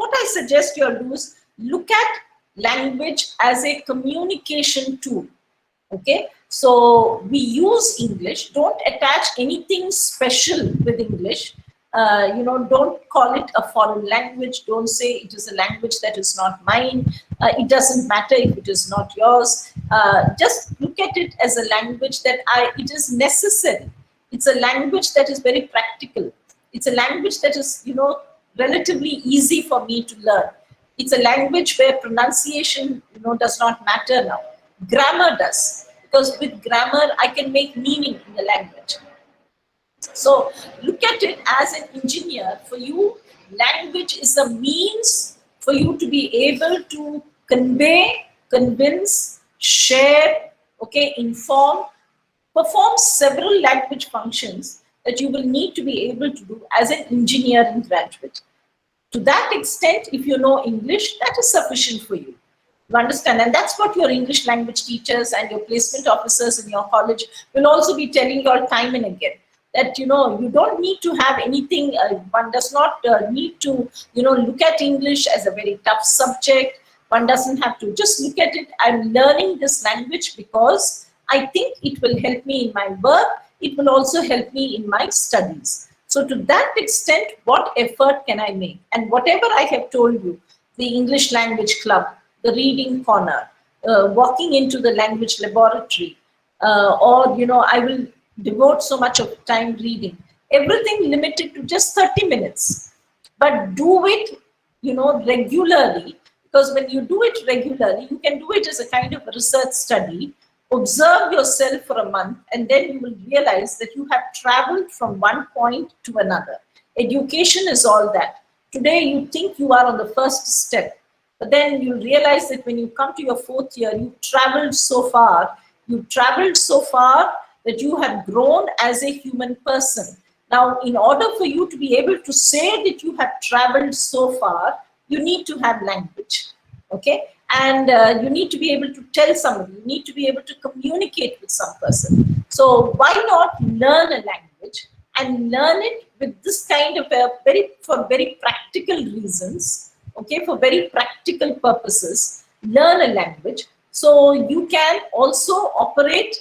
what I suggest you all do is look at language as a communication tool. Okay, so we use English. Don't attach anything special with English. Don't call it a foreign language. Don't say it is a language that is not mine. It doesn't matter if it is not yours. Just look at it as a language that it is necessary. It's a language that is very practical. It's a language that is, relatively easy for me to learn. It's a language where pronunciation, does not matter now. Grammar does, because with grammar, I can make meaning in the language. So look at it as an engineer. For you, language is a means for you to be able to convey, convince, share, okay, inform perform several language functions that you will need to be able to do as an engineering graduate. To that extent, if you know English, that is sufficient for you. You understand? And that's what your English language teachers and your placement officers in your college will also be telling you all time and again. That, you don't need to have anything, one does not need to, look at English as a very tough subject. One doesn't have to just look at it. I'm learning this language because I think it will help me in my work. It will also help me in my studies. So to that extent, what effort can I make? And whatever I have told you, the English language club, the reading corner, walking into the language laboratory, or, I will devote so much of time reading, everything limited to just 30 minutes. But do it, regularly, because when you do it regularly, you can do it as a kind of a research study. Observe yourself for a month, and then you will realize that you have traveled from one point to another. Education is all that. Today, you think you are on the first step, but then you realize that when you come to your fourth year, you've traveled so far. You've traveled so far that you have grown as a human person. Now, in order for you to be able to say that you have traveled so far, you need to have language, okay? And you need to be able to tell somebody, you need to be able to communicate with some person. So why not learn a language and learn it with this kind of for very practical reasons, okay, for very practical purposes, learn a language so you can also operate,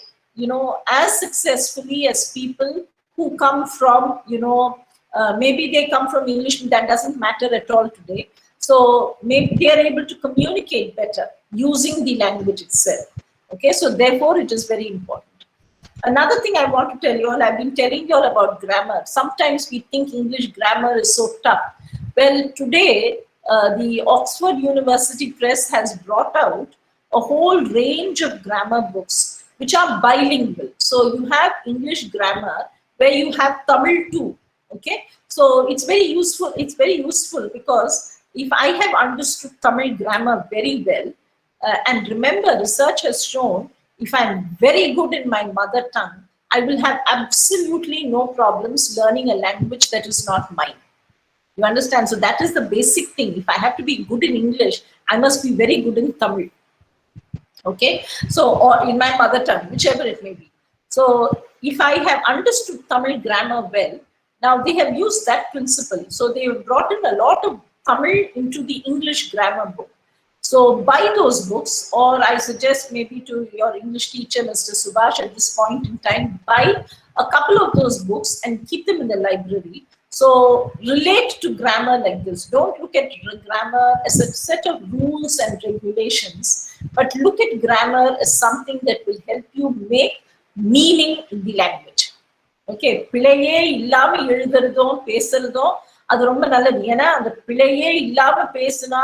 as successfully as people who come from, maybe they come from English, that doesn't matter at all today. So maybe they are able to communicate better using the language itself. Okay, so therefore it is very important. Another thing I want to tell you all, I've been telling you all about grammar. Sometimes we think English grammar is so tough. Well, today the Oxford University Press has brought out a whole range of grammar books which are bilingual. So you have English grammar where you have Tamil too. Okay, so it's very useful. It's very useful because if I have understood Tamil grammar very well, and remember, research has shown if I'm very good in my mother tongue, I will have absolutely no problems learning a language that is not mine. You understand? So that is the basic thing. If I have to be good in English, I must be very good in Tamil. Okay, so or in my mother tongue, whichever it may be. So if I have understood Tamil grammar well, now they have used that principle. So they have brought in a lot of Tamil into the English grammar book. So buy those books, or I suggest maybe to your English teacher, Mr. Subhash, at this point in time, buy a couple of those books and keep them in the library. So relate to grammar like this. Don't look at grammar as a set of rules and regulations, but look at grammar as something that will help you make meaning in the language. Okay, பிழையே இல்லாம எழுதுறதும் பேசுறதும் அது ரொம்ப நல்லது. ஏன்னா அந்த பிழையே இல்லாம பேசினா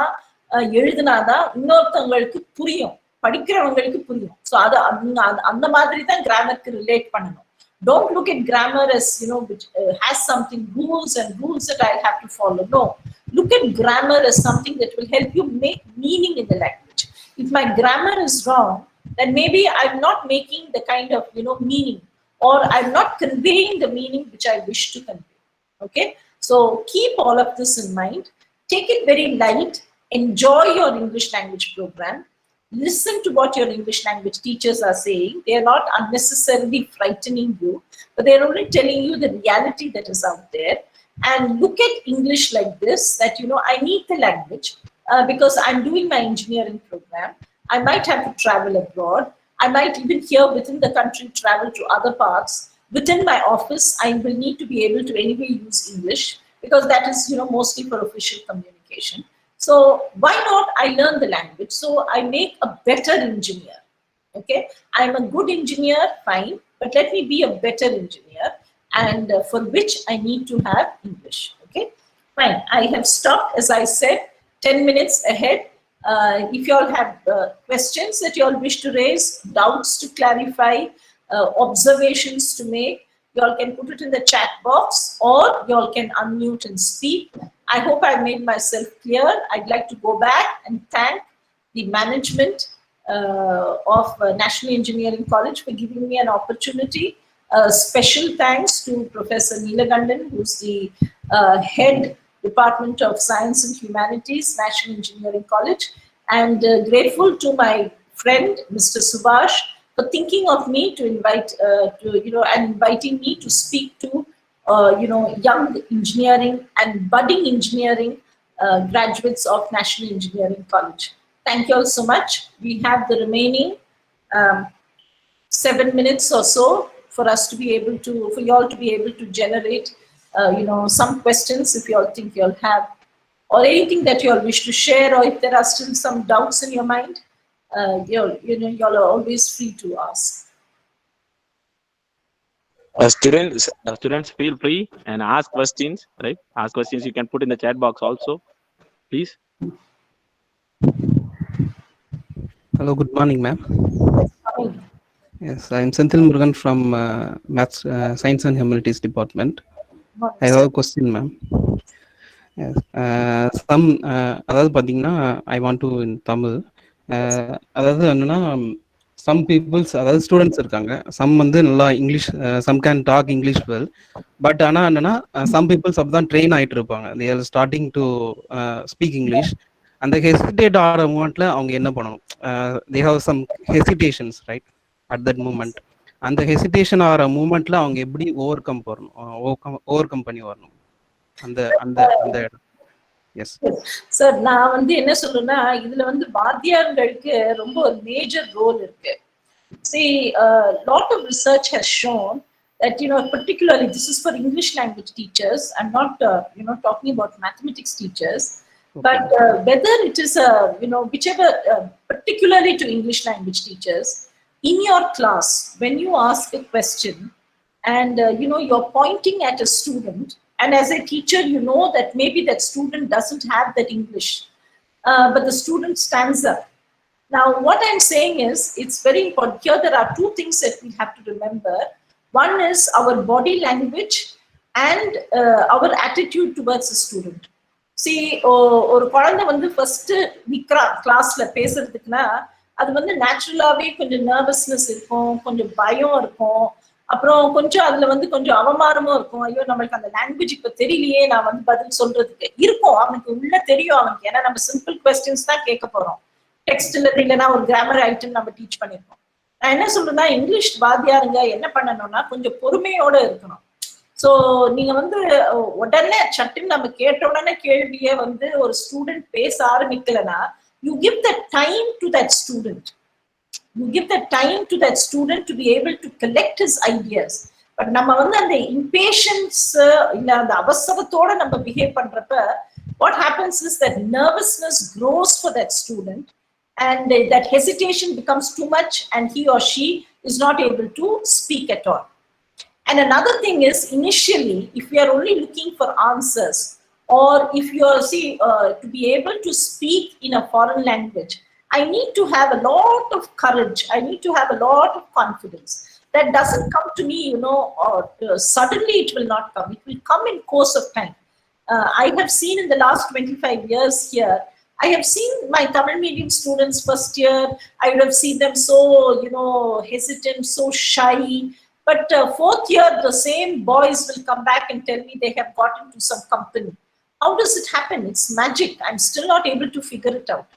எழுதுனாதான் இன்னொருத்தவங்களுக்கு புரியும், படிக்கிறவங்களுக்கு புரியும். ஸோ அது அந்த மாதிரி தான் கிராமருக்கு ரிலேட் பண்ணணும். Don't look at grammar as, which has something, rules that I'll have to follow. No, look at grammar as something that will help you make meaning in the language. If my grammar is wrong, then maybe I'm not making the kind of, meaning, or I'm not conveying the meaning which I wish to convey. Okay, so keep all of this in mind. Take it very light. Enjoy your English language program. Listen to what your English language teachers are saying. They are not unnecessarily frightening you, but they're only telling you the reality that is out there. And look at English like this, that, I need the language because I'm doing my engineering program. I might have to travel abroad. I might even here within the country travel to other parts. Within my office, I will need to be able to anyway use English because that is, mostly for official communication. So why not I learn the language so I make a better engineer? Okay, I'm a good engineer, fine, but let me be a better engineer, and for which I need to have English. Okay, fine. I have stopped, as I said, 10 minutes ahead. If you all have questions that you all wish to raise, doubts to clarify, observations to make, you all can put it in the chat box, or you all can unmute and speak. I hope I made myself clear. I'd like to go back and thank the management of National Engineering College for giving me an opportunity. Special thanks to Professor Neelagandan, who's the head Department of Science and Humanities, National Engineering College, and grateful to my friend Mr. Subhash for thinking of me to invite and inviting me to speak to young engineering and budding engineering graduates of National Engineering College. Thank you all so much. We have the remaining 7 minutes or so for us to be able to, for you all to be able to generate, some questions if you all think you all have, or anything that you all wish to share, or if there are still some doubts in your mind, you all are always free to ask. Students, feel free and ask questions, right? Ask questions you can put in the chat box also, please. Hello, good morning, ma'am. Yes, I'm Senthil Murugan from Maths, Science and Humanities Department. I have a question, ma'am. Yes, அதாவது பார்த்தீங்கன்னா I want to in Tamil. அதாவது என்னன்னா some peoples, அதாவது students இருக்காங்க, some வந்து நல்லா English, some can talk English well, but ஆனால் என்னன்னா some peoples அப்பதான் ட்ரெயின் ஆகிட்டு இருப்பாங்க, they are starting to speak English. அந்த ஹெசிடேட் ஆகிற மூமெண்ட்ல அவங்க என்ன பண்ணணும்? they have some hesitations, right, at that moment. அந்த ஹெசிடேஷன் ஆகிற மூமெண்ட்ல அவங்க எப்படி ஓவர் கம் பண்ணி வரணும் அந்த அந்த அந்த இடம்? எஸ் சார், நான் வந்து என்ன சொல்றேன்னா, இதுல வந்து வாத்தியார்களுக்கு ரொம்ப ஒரு மேஜர் ரோல் இருக்கு. See, lot of research has shown that, particularly this is for English language teachers. I'm not, talking about mathematics teachers, okay. But whether it is, whichever, particularly to English language teachers, in your class, when you ask a question and, you're pointing at a student, and as a teacher, you know that maybe that student doesn't have that English, but the student stands up. Now, what I'm saying is, it's very important. Here, there are two things that we have to remember. One is our body language and our attitude towards the student. See, ஒரு குழந்தை வந்து first நிக்கிறா கிளாஸ்ல பேசுறதுக்குன்னா, அது வந்து நேச்சுரலாவே கொஞ்சம் nervousness இருக்கும், கொஞ்சம் பயம் இருக்கும், அப்புறம் கொஞ்சம் அதுல வந்து கொஞ்சம் அவமானமும் இருக்கும். ஐயோ, நம்மளுக்கு அந்த லாங்குவேஜ் இப்ப தெரியலையே, நான் வந்து பதில் சொல்றதுக்கு இருக்கும். அவனுக்கு உள்ள தெரியும் அவனுக்கு, ஏன்னா நம்ம சிம்பிள் கொஸ்டின்ஸ் தான் கேட்க போறோம். டெக்ஸ்ட்ல இல்லைன்னா ஒரு கிராமர் ஐட்டம் நம்ம டீச் பண்ணிருக்கோம். நான் என்ன சொல்றேன்னா, இங்கிலீஷ் வாத்தியாருங்க என்ன பண்ணணும்னா கொஞ்சம் பொறுமையோட இருக்கணும். ஸோ நீங்க வந்து உடனே சட்டுன்னு நம்ம கேட்ட உடனே கேள்வியே வந்து ஒரு ஸ்டூடெண்ட் பேச ஆரம்பிக்கலன்னா, you give the time to that student. You give the time to that student to be able to collect his ideas. But நம்ம வந்து அந்த impatience இல்ல அந்த அவசரத்தோட நம்ம பிஹேவ் பண்றப்ப, what happens is that nervousness grows for that student, and that hesitation becomes too much, and he or she is not able to speak at all. And another thing is, initially, if we are only looking for answers, or if you are to be able to speak in a foreign language, I need to have a lot of courage. I need to have a lot of confidence. That doesn't come to me, or suddenly it will not come. It will come in course of time. I have seen in the last 25 years here, I have seen my Tamil medium students first year, I would have seen them so, hesitant, so shy. But fourth year, the same boys will come back and tell me they have got into some company. How does it happen? It's magic. I'm still not able to figure it out.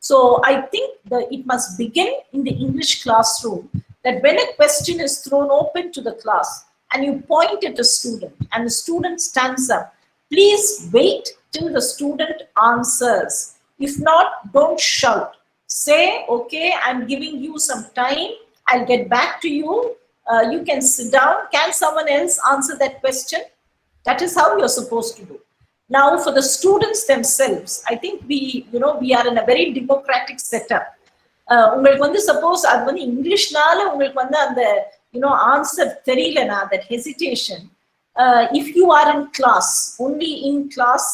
So I think that it must begin in the English classroom, that when a question is thrown open to the class and you point at a student and the student stands up, please wait till the student answers. If not, don't shout. Say, okay, I'm giving you some time. I'll get back to you. You can sit down. Can someone else answer that question? That is how you're supposed to do. Now, for the students themselves, I think we are in a very democratic setup. உங்களுக்கு வந்து suppose அது வந்து இங்கிலீஷ்னால உங்களுக்கு வந்து அந்த answer தெரியலனா, that hesitation, if you are in class, only in class,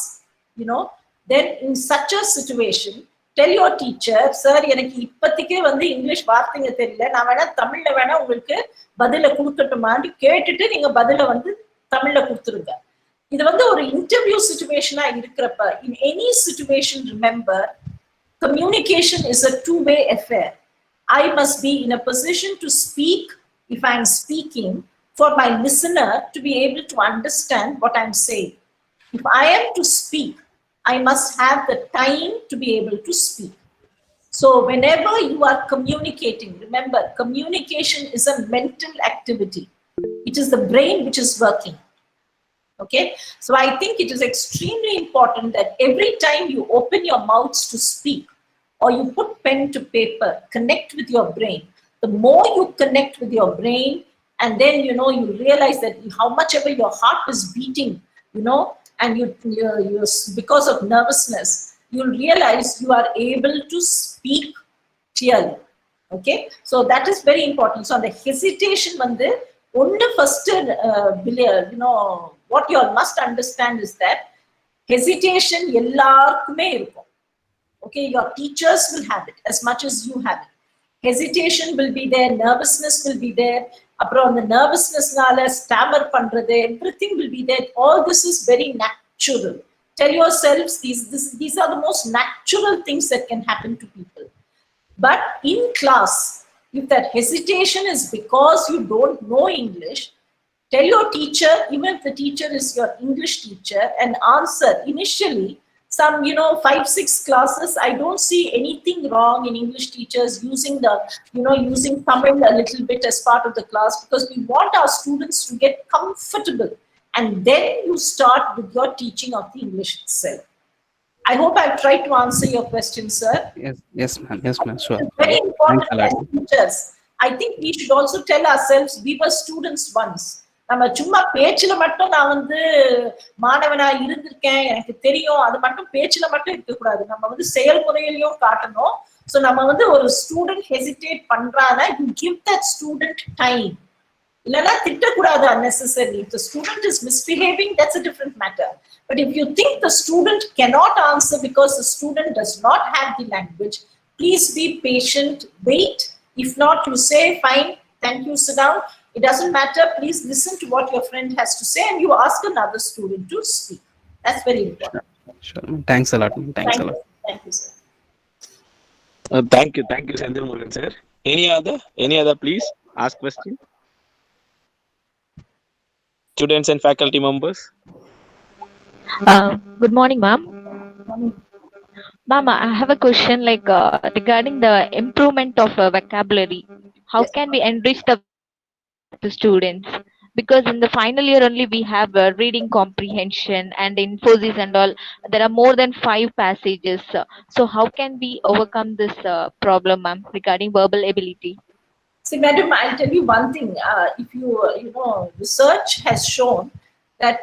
then in such a situation, tell your teacher, sir, எனக்கு இப்போதைக்கு வந்து இங்கிலீஷ் வார்த்தைங்க தெரியல, நான் வேணா தமிழ்ல வேணா உங்களுக்கு பதில கொடுக்கட்டுமான்னு கேட்டுட்டு நீங்க பதில வந்து தமிழ்ல கொடுத்துருங்க. இது வந்து ஒரு இன்டர்வியூ சிச்சுவேஷனா இருக்கிறப்ப, in any situation, remember, communication is a two-way affair. I must be in a position to speak, if I'm speaking, for my listener to be able to understand what I'm saying. If I am to speak, I must have the time to be able to speak. So whenever you are communicating, remember, communication is a mental activity. It is the brain which is working. Okay, so I think it is extremely important that every time you open your mouths to speak, or you put pen to paper, connect with your brain. The more you connect with your brain, and then you realize that how much ever your heart is beating, and you because of nervousness, you'll realize you are able to speak clearly. Okay, so that is very important. So the hesitation, first, what you all must understand is that hesitation எல்லாருக்குமே இருக்கும். Okay, your teachers will have it as much as you have it. Hesitation will be there, nervousness will be there. அப்புறம் அந்த nervousnessனால stammer பண்றது, everything will be there. All this is very natural. Tell yourselves these are the most natural things that can happen to people. But in class, if that hesitation is because you don't know English, tell your teacher, even if the teacher is your English teacher, and answer initially. Some 5-6 classes, I don't see anything wrong in English teachers using using Tamil a little bit as part of the class, because we want our students to get comfortable, and then you start with your teaching of the English itself. I hope I've tried to answer your question, sir. Yes ma'am, sure. It's very important as teachers. I think we should also tell ourselves we were students once. நம்ம சும்மா பேச்சுல மட்டும் நான் மாணவனா இருந்திருக்கேன், எனக்கு தெரியும், அது மட்டும் பேச்சுல மட்டும் இருக்கக்கூடாது. நம்ம செயல்முறையிலையும் காட்டணும். So நம்ம ஒரு ஸ்டூடெண்ட் ஹெசிடேட் பண்றானா, you give that student time. இல்லைன்னா திட்டக்கூடாது unnecessarily. If the student is misbehaving, that's a different matter. But if you think the student cannot answer because the student does not have the language, please be patient, wait. If not, you say, fine, thank you, sit down. It doesn't matter. Please listen to what your friend has to say, and you ask another student to speak. That's very important. Sure. Thanks a lot. Thank you. Thank you, sir. Thank you, Senthil Murugan sir. Any other, please ask question. Students and faculty members. Good morning, ma'am. Ma'am, I have a question regarding the improvement of vocabulary. How can we enrich the students? Because in the final year only we have reading comprehension, and in Infosys and all, there are more than 5 passages. So how can we overcome this problem, ma'am, regarding verbal ability? See, madam, I'll tell you one thing. If you research has shown that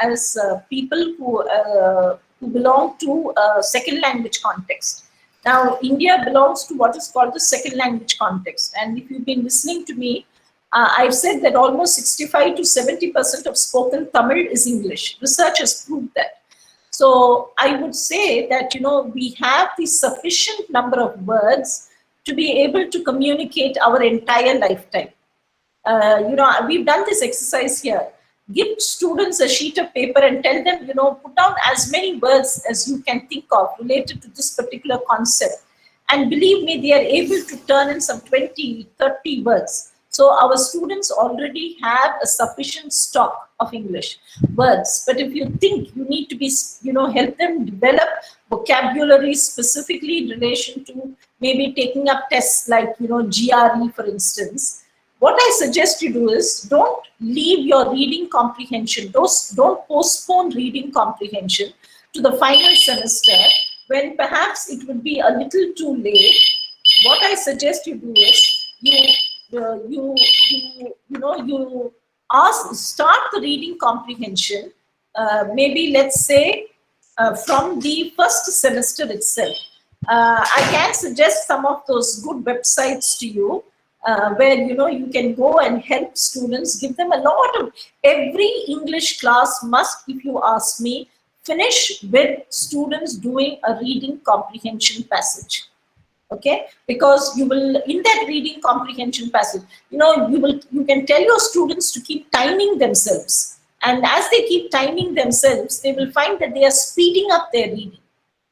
as people who belong to second language context. Now, India belongs to what is called the second language context. And if you've been listening to me, I've said that almost 65 to 70% of spoken Tamil is English. Research has proved that. So I would say that, we have the sufficient number of words to be able to communicate our entire lifetime. We've done this exercise here. Give students a sheet of paper and tell them, put down as many words as you can think of related to this particular concept. And believe me, they are able to turn in some 20, 30 words. So our students already have a sufficient stock of English words. But if you think you need to be, help them develop vocabulary specifically in relation to maybe taking up tests like, GRE, for instance, what I suggest you do is don't leave your reading comprehension. Don't postpone reading comprehension to the final semester when perhaps it would be a little too late. What I suggest you do is start the reading comprehension. Maybe let's say from the first semester itself. I can suggest some of those good websites to you. Where you can go and help students, give them a lot of. Every English class must, if you ask me, finish with students doing a reading comprehension passage. Okay, because you will, in that reading comprehension passage, you can tell your students to keep timing themselves, and as they keep timing themselves, they will find that they are speeding up their reading.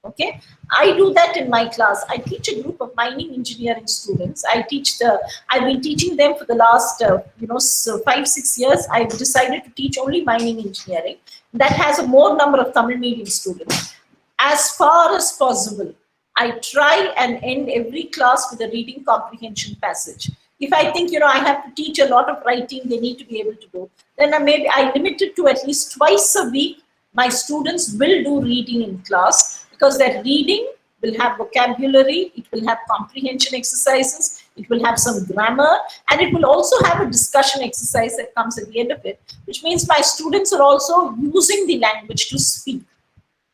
Okay, I do that in my class. I teach a group of mining engineering students. I've been teaching them for the last, 5-6 years. I've decided to teach only mining engineering. That has a more number of Tamil medium students. As far as possible, I try and end every class with a reading comprehension passage. If I think, I have to teach a lot of writing, they need to be able to do, then I limit it to at least twice a week. My students will do reading in class, because that reading will have vocabulary, it will have comprehension exercises, it will have some grammar, and it will also have a discussion exercise that comes at the end of it, which means my students are also using the language to speak.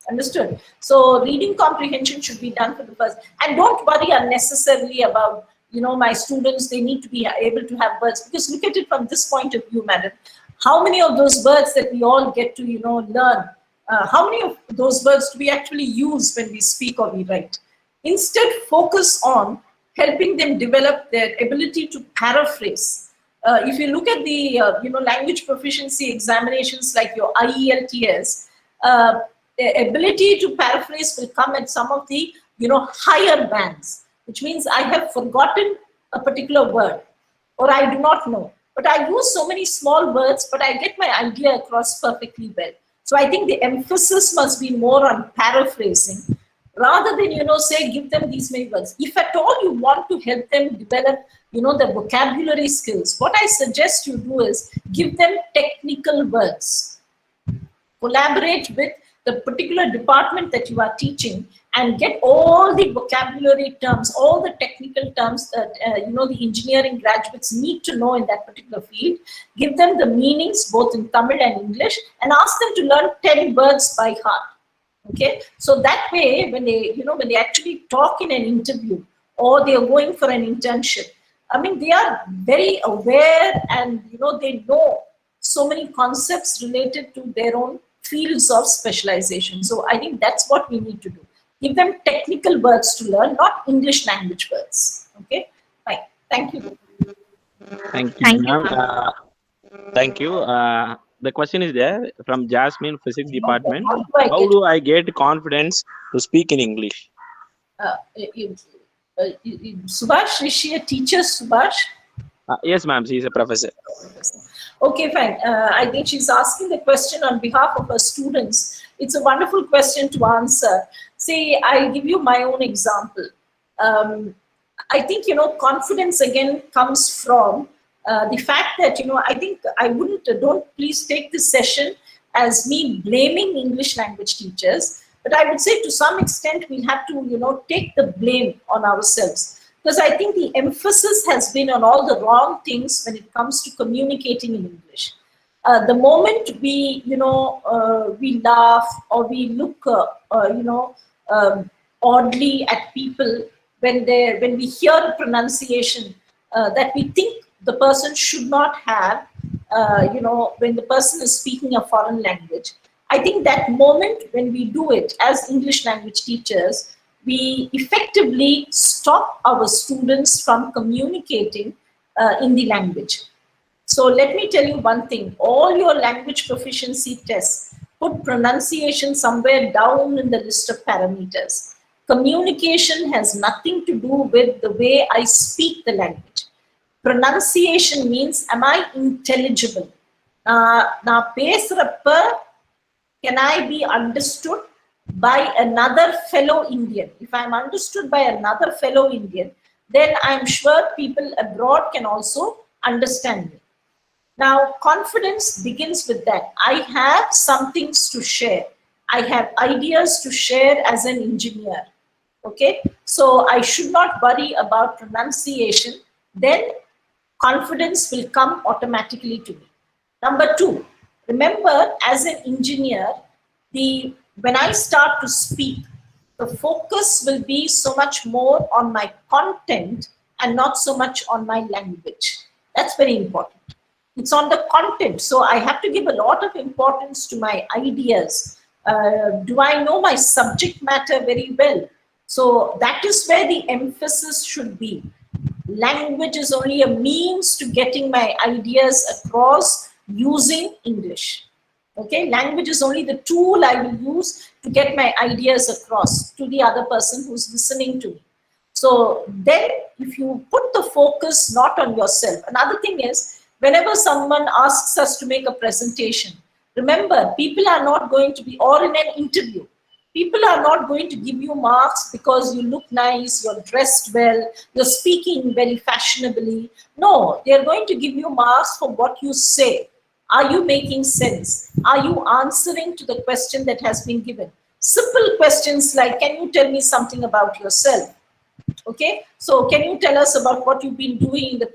Understood? So reading comprehension should be done for the first. And don't worry unnecessarily about, my students, they need to be able to have words. Because look at it from this point of view, madam. How many of those words that we all get to, learn, how many of those words do we actually use when we speak or we write? Instead, focus on helping them develop their ability to paraphrase. If you look at the, language proficiency examinations like your IELTS, the ability to paraphrase will come at some of the, higher bands, which means I have forgotten a particular word or I do not know. But I use so many small words, but I get my idea across perfectly well. So I think the emphasis must be more on paraphrasing rather than, say, give them these many words. If at all you want to help them develop, the vocabulary skills, what I suggest you do is give them technical words. Collaborate with the particular department that you are teaching and get all the vocabulary terms, all the technical terms that, the engineering graduates need to know in that particular field. Give them the meanings both in Tamil and English and ask them to learn 10 words by heart. Okay, so that way, when they actually talk in an interview or they are going for an internship, they are very aware and, they know so many concepts related to their own fields of specialization. So I think that's what we need to do. Give them technical words to learn, not English language words. Okay, fine. Thank you. Thank you, Thank you, ma'am. Thank you. The question is there from Jasmine, Physics Department. How do I get confidence to speak in English? Subhash, is she a teacher, Subhash? Yes, ma'am. She is a professor. Okay, fine. I think she's asking the question on behalf of her students. It's a wonderful question to answer. See, I'll give you my own example. I think, confidence again comes from the fact that, I think don't please take this session as me blaming English language teachers, but I would say to some extent we'll have to, take the blame on ourselves. Because I think the emphasis has been on all the wrong things when it comes to communicating in English. The moment we, we laugh or we look, oddly at people when we hear a pronunciation that we think the person should not have, when the person is speaking a foreign language. I think that moment when we do it as English language teachers, we effectively stop our students from communicating in the language. So let me tell you one thing, all your language proficiency tests, put pronunciation somewhere down in the list of parameters. Communication has nothing to do with the way I speak the language. Pronunciation means, am I intelligible? Na pesrappa, can I be understood by another fellow Indian? If I'm understood by another fellow Indian, then I'm sure people abroad can also understand me. Now, confidence begins with that. I have some things to share. I have ideas to share as an engineer. Okay, so I should not worry about pronunciation. Then confidence will come automatically to me. Number two, remember, as an engineer, when I start to speak, the focus will be so much more on my content and not so much on my language. That's very important. It's on the content. So I have to give a lot of importance to my ideas. Do I know my subject matter very well? So that is where the emphasis should be. Language is only a means to getting my ideas across using English. Okay, language is only the tool I will use to get my ideas across to the other person who's listening to me. So then if you put the focus not on yourself, another thing is, whenever someone asks us to make a presentation, remember, people are not going to be, or in an interview, people are not going to give you marks because you look nice, you're dressed well, you're speaking very fashionably. No, they're going to give you marks for what you say. Are you making sense? Are you answering to the question that has been given? Simple questions like, can you tell me something about yourself? Okay, so can you tell us about what you've been doing in the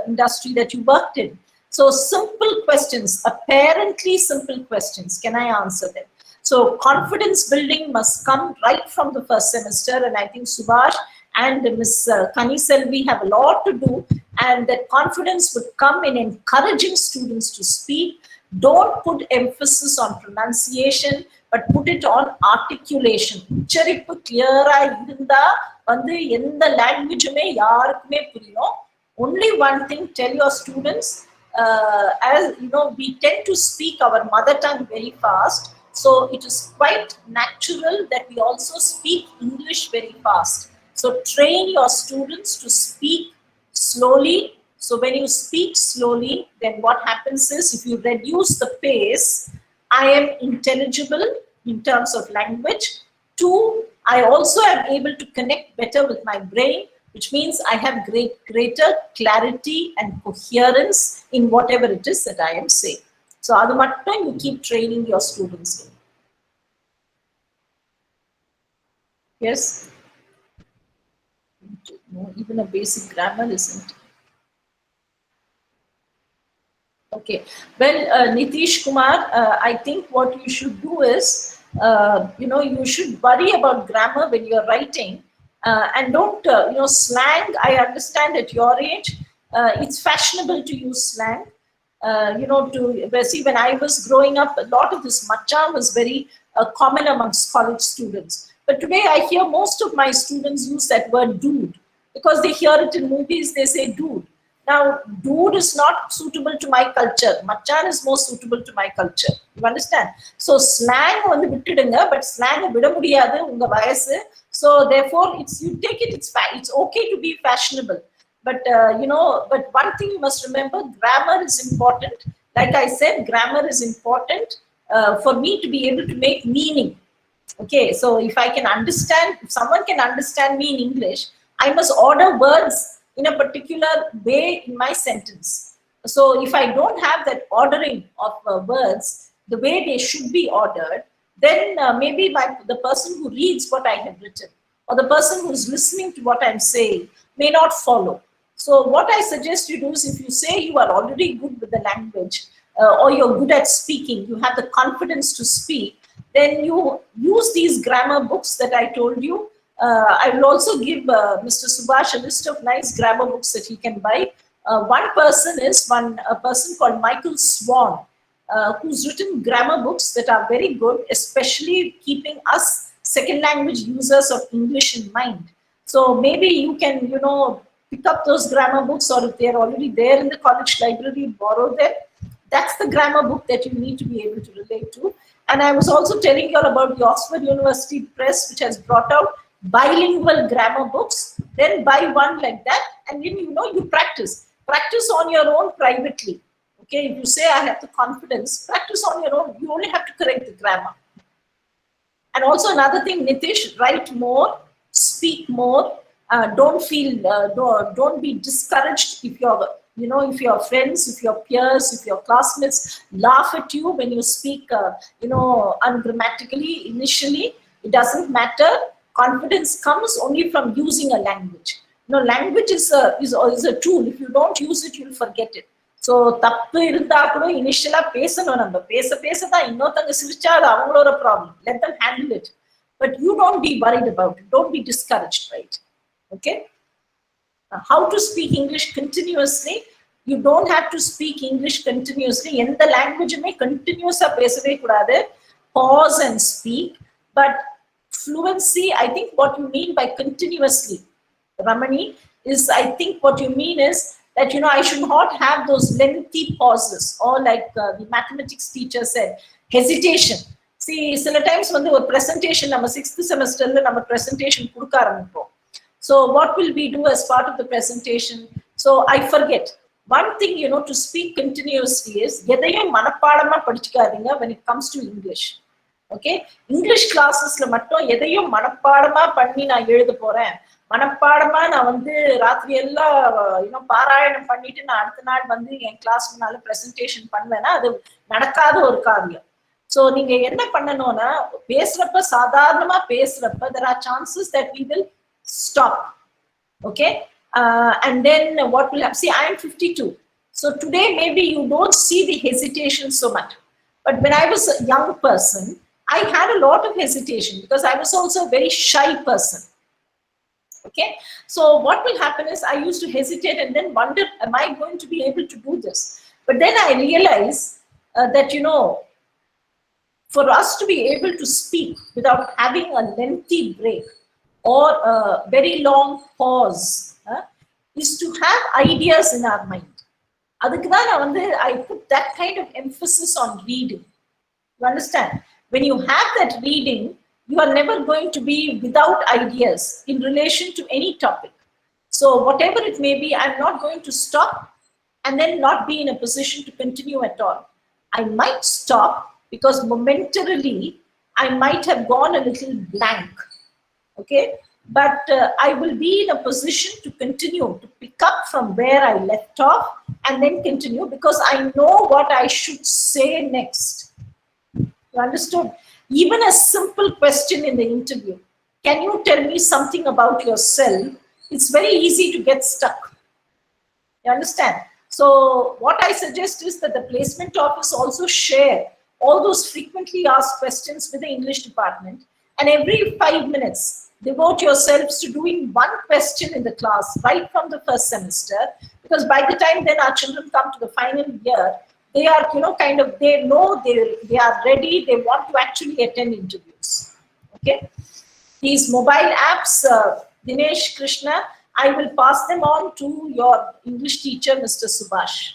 industry that you worked in? So simple questions, apparently simple questions. Can I answer them? So confidence building must come right from the first semester, and I think Subhash and Ms. Kani Selvi have a lot to do, and that confidence would come in encouraging students to speak. Don't put emphasis on pronunciation, but put it on articulation. உச்சரிப்பு கிளியரா இருந்தா வந்து எந்த லாங்குவேஜுமே யாருக்குமே புரியும். Only one thing, tell your students, as you know, we tend to speak our mother tongue very fast. So it is quite natural that we also speak English very fast. So train your students to speak slowly. So when you speak slowly, then what happens is, if you reduce the pace, I am intelligible in terms of language. 2, I also am able to connect better with my brain, which means I have greater clarity and coherence in whatever it is that I am saying. So adu mattum you keep training your students in. Yes? No, even a basic grammar isn't. Okay, well, Nitish Kumar, I think what you should do is, you should worry about grammar when you're writing, and don't, slang. I understand at your age, it's fashionable to use slang. See, when I was growing up, a lot of this matcha was very common amongst college students. But today I hear most of my students use that word dude, because they hear it in movies, they say dude. Now, dude is not suitable to my culture. Machan is more suitable to my culture. You understand? So slang on the vittidunga, but slang vida mudiyadhu unga vayasu. So therefore, you take it. It's okay to be fashionable. But but one thing you must remember: grammar is important. Like I said, grammar is important for me to be able to make meaning. Okay, so if someone can understand me in English, I must order words in a particular way in my sentence. So if I don't have that ordering of words the way they should be ordered, then maybe the person who reads what I have written, or the person who's listening to what I'm saying, may not follow. So what I suggest you do is, if you say you are already good with the language, or you're good at speaking, you have the confidence to speak, then you use these grammar books that I told you. I will also give Mr. Subhash a list of nice grammar books that he can buy. One person is a person called Michael Swan, who's written grammar books that are very good, especially keeping us second language users of English in mind. So maybe you can, pick up those grammar books, or if they're already there in the college library, borrow them. That's the grammar book that you need to be able to relate to. And I was also telling you all about the Oxford University Press, which has brought out bilingual grammar books. Then buy one like that, and then you practice on your own privately. Okay, if you say I have the confidence, practice on your own. You only have to correct the grammar. And also another thing, Nitish, write more, speak more. Don't be discouraged if your friends, if your peers, if your classmates laugh at you when you speak ungrammatically initially. It doesn't matter. Confidence comes only from using a language. Language is a tool. If you don't use it, you'll forget it. So தப்பு இருந்தா கூட இனிஷியலா பேசணும். நம்ம பேச தான் இன்னொருத்தங்க சிரிச்சா அது அவங்களோட problem. Let them handle it. But you don't be worried about it. Don't be discouraged by it. Okay? How to speak English continuously? You don't have to speak English continuously. எந்த லாங்குவேஜுமே கண்டினியூஸா பேசவே கூடாது. Pause and speak. But fluency, I think what you mean by continuously, Ramani, is I think what you mean is that, I should not have those lengthy pauses, or like the mathematics teacher said, hesitation. See, sometimes when the presentation, number 6th semester, number presentation, so what will we do as part of the presentation? So I forget. One thing, to speak continuously is, when it comes to English. Okay? English classes, மனப்பாடமா நான் வந்து ராத்திரி எல்லாம் பாராயணம் பண்ணிட்டு நான் அடுத்த நாள் வந்து என் கிளாஸ் முன்னால பிரசன்டேஷன் பண்ணுவேன்னா அது நடக்காத ஒரு காரியம். சோ நீங்க என்ன பண்ணணும்னா, பேசுறப்ப சாதாரணமா பேசுறப்ப there are chances that we will stop. Okay, and then what will happen? See, I am 52, so today maybe you don't see the hesitation so much, but when I was a young person I had a lot of hesitation because I was also a very shy person. Okay, so what will happen is I used to hesitate and then wonder, am I going to be able to do this? But then I realized that, for us to be able to speak without having a lengthy break or a very long pause is to have ideas in our mind. I put that kind of emphasis on reading. You understand? When you have that reading, you are never going to be without ideas in relation to any topic. So whatever it may be, I'm not going to stop and then not be in a position to continue at all. I might stop because momentarily I might have gone a little blank. Okay, but I will be in a position to continue to pick up from where I left off and then continue, because I know what I should say next. You understood? Even a simple question in the interview, can you tell me something about yourself? It's very easy to get stuck. You understand? So what I suggest is that the placement office also share all those frequently asked questions with the English department, and every 5 minutes, devote yourselves to doing one question in the class right from the first semester, because by the time then our children come to the final year, they are, they know they are ready, they want to actually attend interviews. Okay, these mobile apps, Dinesh, Krishna, I will pass them on to your English teacher, Mr. Subhash.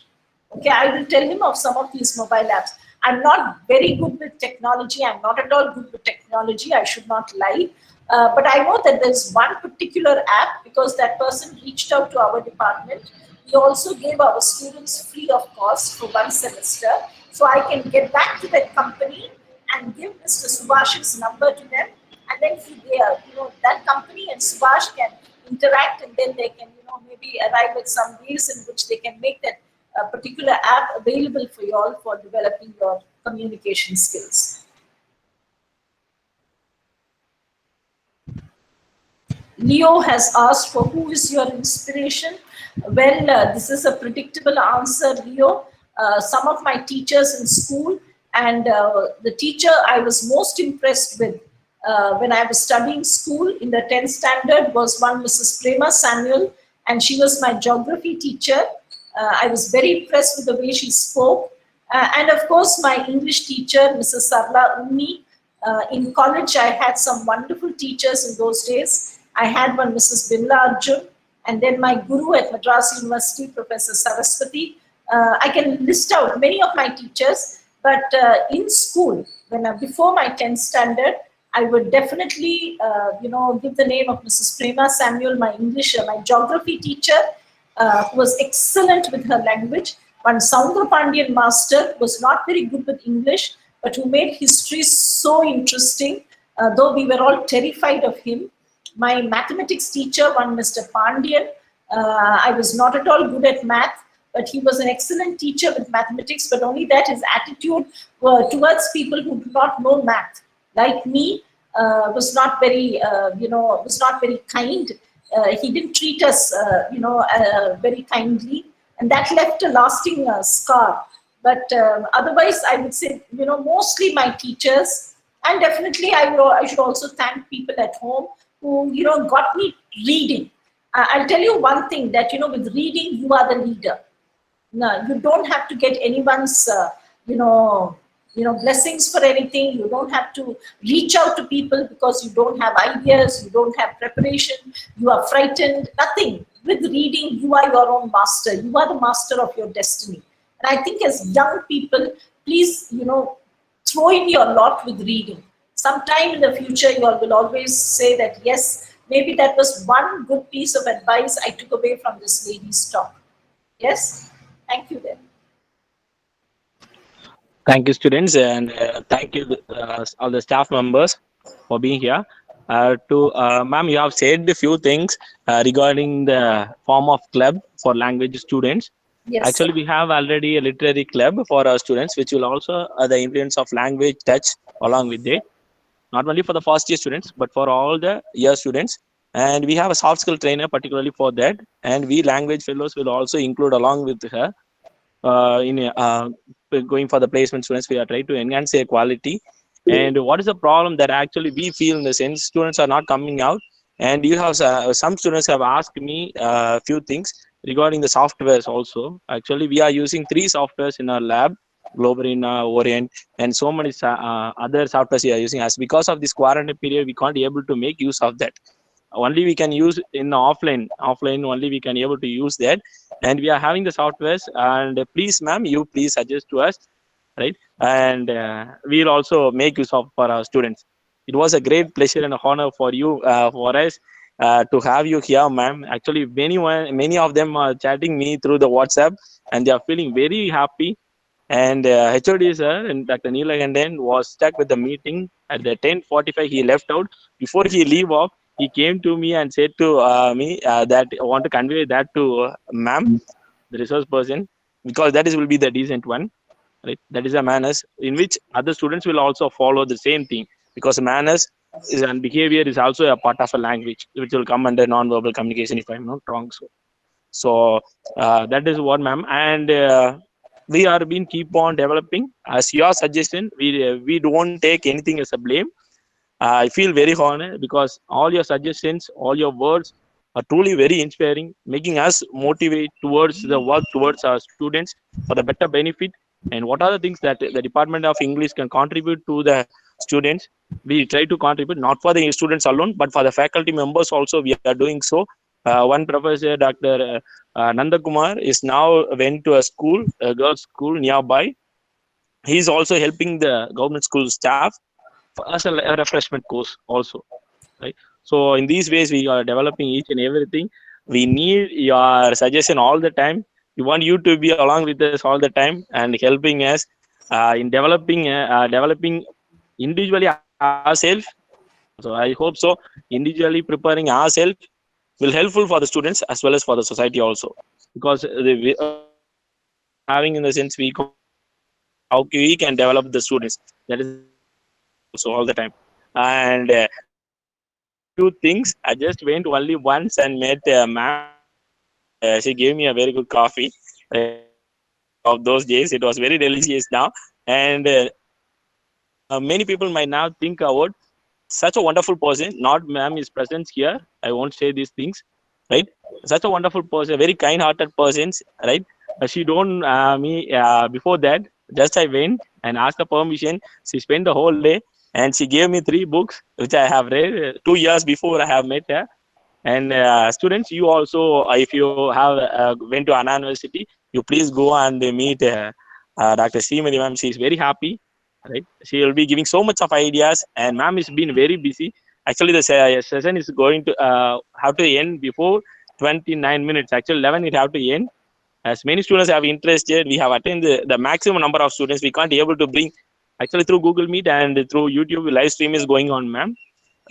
Okay, I will tell him of some of these mobile apps. I'm not very good with technology, I'm not at all good with technology, I should not lie, but I know that there's one particular app, because that person reached out to our department. He also gave our students free of cost for one semester. So I can get back to that company and give Mr. Subhash's number to them. And then that company and Subhash can interact, and then they can, maybe arrive at some ways in which they can make that particular app available for you all for developing your communication skills. Leo has asked for who is your inspiration. Well, this is a predictable answer, Leo. Some of my teachers in school, and the teacher I was most impressed with when I was studying school in the 10th standard was one Mrs. Prema Samuel, and she was my geography teacher. I was very impressed with the way she spoke. And of course, my English teacher, Mrs. Sarla Unni. In college, I had some wonderful teachers in those days. I had one Mrs. Bimla Arjun, and then my guru at Madras University, Professor Saraswati. I can list out many of my teachers, but in school, before my 10th standard, I would definitely, give the name of Mrs. Prema Samuel, my English, my geography teacher, who was excellent with her language. One Soundra Pandian master was not very good with English, but who made history so interesting, though we were all terrified of him. My mathematics teacher, one Mr. Pandian, I was not at all good at math, but he was an excellent teacher with mathematics, but only that his attitude towards people who do not know math, like me, was not very, was not very kind. He didn't treat us, very kindly, and that left a lasting scar. But otherwise, I would say, mostly my teachers, and definitely I should also thank people at home who, got me reading. I'll tell you one thing, that, with reading, you are the leader. No, you don't have to get anyone's, blessings for anything. You don't have to reach out to people because you don't have ideas, you don't have preparation, you are frightened, nothing. with reading, you are your own master. You are the master of your destiny. And I think as young people, please, throw in your lot with reading. Sometime in the future, you all will always say that, yes, maybe that was one good piece of advice I took away from this lady's talk. Yes? Thank you then. Thank you, students, and thank you all the staff members for being here. Ma'am, you have said a few things regarding the form of club for language students. Yes. Actually, we have already a literary club for our students, which will also the influence of language touch along with it. Not only for the first year students, but for all the year students. And we have a soft skill trainer particularly for that. And we language fellows will also include along with her going for the placement students. We are trying to enhance their quality. And what is the problem that actually we feel in the sense students are not coming out? And you have some students have asked me a few things regarding the softwares also. Actually, we are using 3 softwares in our lab: Globarina, Orient, and so many other softwares we are using. As because of this quarantine period, we can't be able to make use of that. Only we can use in offline only we can able to use that, and we are having the softwares. And please, ma'am, you please suggest to us, right? And we'll also make use of for our students. It was a great pleasure and honor for you, for us, to have you here, ma'am. Actually, many of them are chatting me through the WhatsApp, and they are feeling very happy. And HOD sir and Dr. Neelakandan was stuck with the meeting at the 10:45. He left out. Before he leave off, he came to me and said to me that I want to convey that to ma'am, the resource person, because that will be the decent one, right? That is a manners in which other students will also follow the same thing, because manners and behavior is also a part of a language, which will come under non-verbal communication, if I'm not wrong. So that is what, ma'am. And we are being keep on developing as your suggestion. We don't take anything as a blame. I feel very honored because all your suggestions, all your words are truly very inspiring, making us motivate towards the work towards our students for the better benefit. And what are the things that the Department of English can contribute to the students? We try to contribute not for the students alone, but for the faculty members also. We are doing so. One professor, Dr. Nandakumar, is now went to a school, a girls' school nearby. He is also helping the government school staff as a refreshment course also, right? So in these ways, we are developing each and everything. We need your suggestion all the time. We want you to be along with us all the time and helping us in developing individually ourselves. So I hope so. Individually preparing ourselves will helpful for the students as well as for the society also, because having in the sense how we can develop the students. That is also all the time. And two things, I just went only once and met a ma'am. She gave me a very good coffee. Of those days, it was very delicious now. And many people might now think about such a wonderful person. Not ma'am is present here. I won't say these things, right? Such a wonderful person, very kind-hearted person, right? She don't me before that. Just I went and asked the permission. She spent the whole day, and she gave me 3 books which I have read 2 years before I have met her. And students, you also, if you have went to Anna University, you please go and meet Dr. Srimati ma'am. She is very happy, right? She will be giving so much of ideas, and ma'am is been very busy. Actually, the session is going to have to end before 29 minutes. Actually, 11 it have to end. As many students have interested, we have attained the maximum number of students. We can't be able to bring, actually through Google Meet and through YouTube, live stream is going on, ma'am.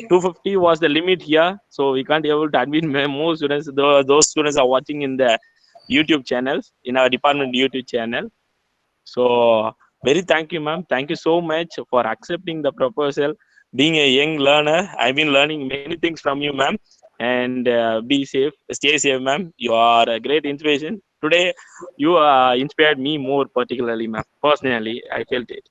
250 was the limit here, so we can't be able to admit more students. Those students are watching in the YouTube channels, in our department YouTube channel. So very thank you, ma'am. Thank you so much for accepting the proposal. Being a young learner, I've been learning many things from you, ma'am. And be safe, stay safe, ma'am. You are a great inspiration. Today, you inspired me more particularly, ma'am. Personally, I felt it.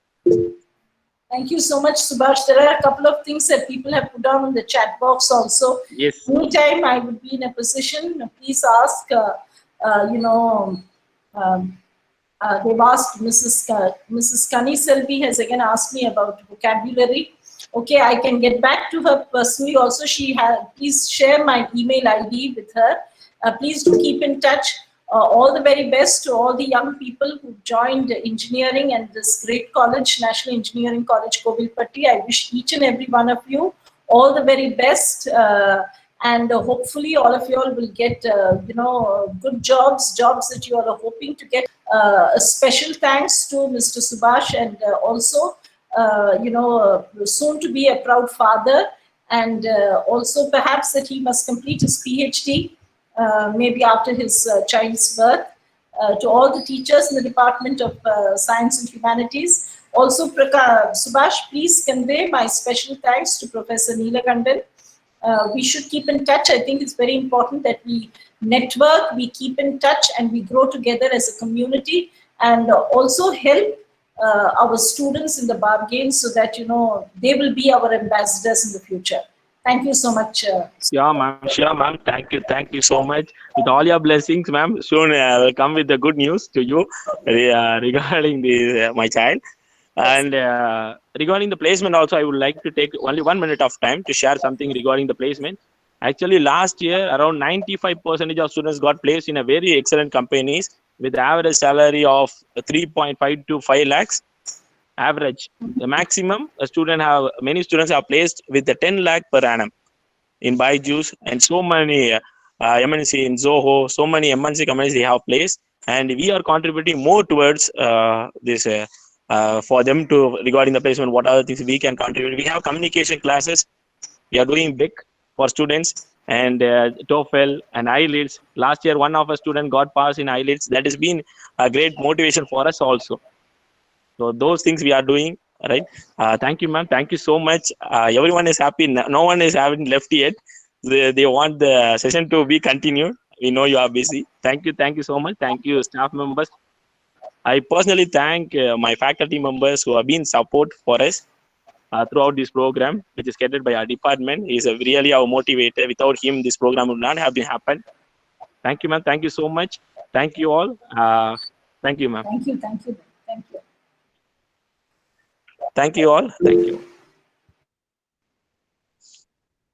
Thank you so much, Subhash. There are a couple of things that people have put down in the chat box also. Yes. Anytime I would be in a position, please ask, they've asked Mrs. Kani Selvi has again asked me about vocabulary. Okay, I can get back to her personally also. Please share my email ID with her. Please do keep in touch. All the very best to all the young people who joined engineering and this great college, National Engineering College, Kovilpatti. I wish each and every one of you all the very best. And hopefully all of you all will get, good jobs that you all are hoping to get. A special thanks to Mr. Subhash and also, soon to be a proud father, and also perhaps that he must complete his PhD maybe after his child's birth. To all the teachers in the Department of Science and Humanities. Also, Subhash, please convey my special thanks to Professor Neelakandan. We should keep in touch. I think it's very important that we network, we keep in touch, and we grow together as a community, and also help our students in the bargain so that, they will be our ambassadors in the future. Thank you so much. Sure, ma'am. Thank you so much. With all your blessings, ma'am. Soon I will come with the good news to you regarding my child. And regarding the placement also, I would like to take only 1 minute of time to share something regarding the placement. Actually, last year, around 95% of students got placed in a very excellent companies with average salary of 3.5 to 5 lakhs average. The maximum many students have placed with the 10 lakh per annum in Byju's, and so many MNC in Zoho, so many MNC companies they have placed, and we are contributing more towards this for them to regarding the placement. What other things we can contribute? We have communication classes. We are doing big for students, and TOEFL and IELTS. Last year, one of our student got passed in IELTS. That has been a great motivation for us also. So those things we are doing, right? Thank you, ma'am. Thank you so much. Everyone is happy. No one is haven't left yet. They want the session to be continued. We know you are busy. Thank you so much. Thank you, staff members. I personally thank my faculty members who have been support for us throughout this program, which is catered by our department. He is really our motivator. Without him, this program would not have been happened. Thank you, ma'am. Thank you so much. Thank you all. Thank you, ma'am. Thank you. Thank you all. Thank you.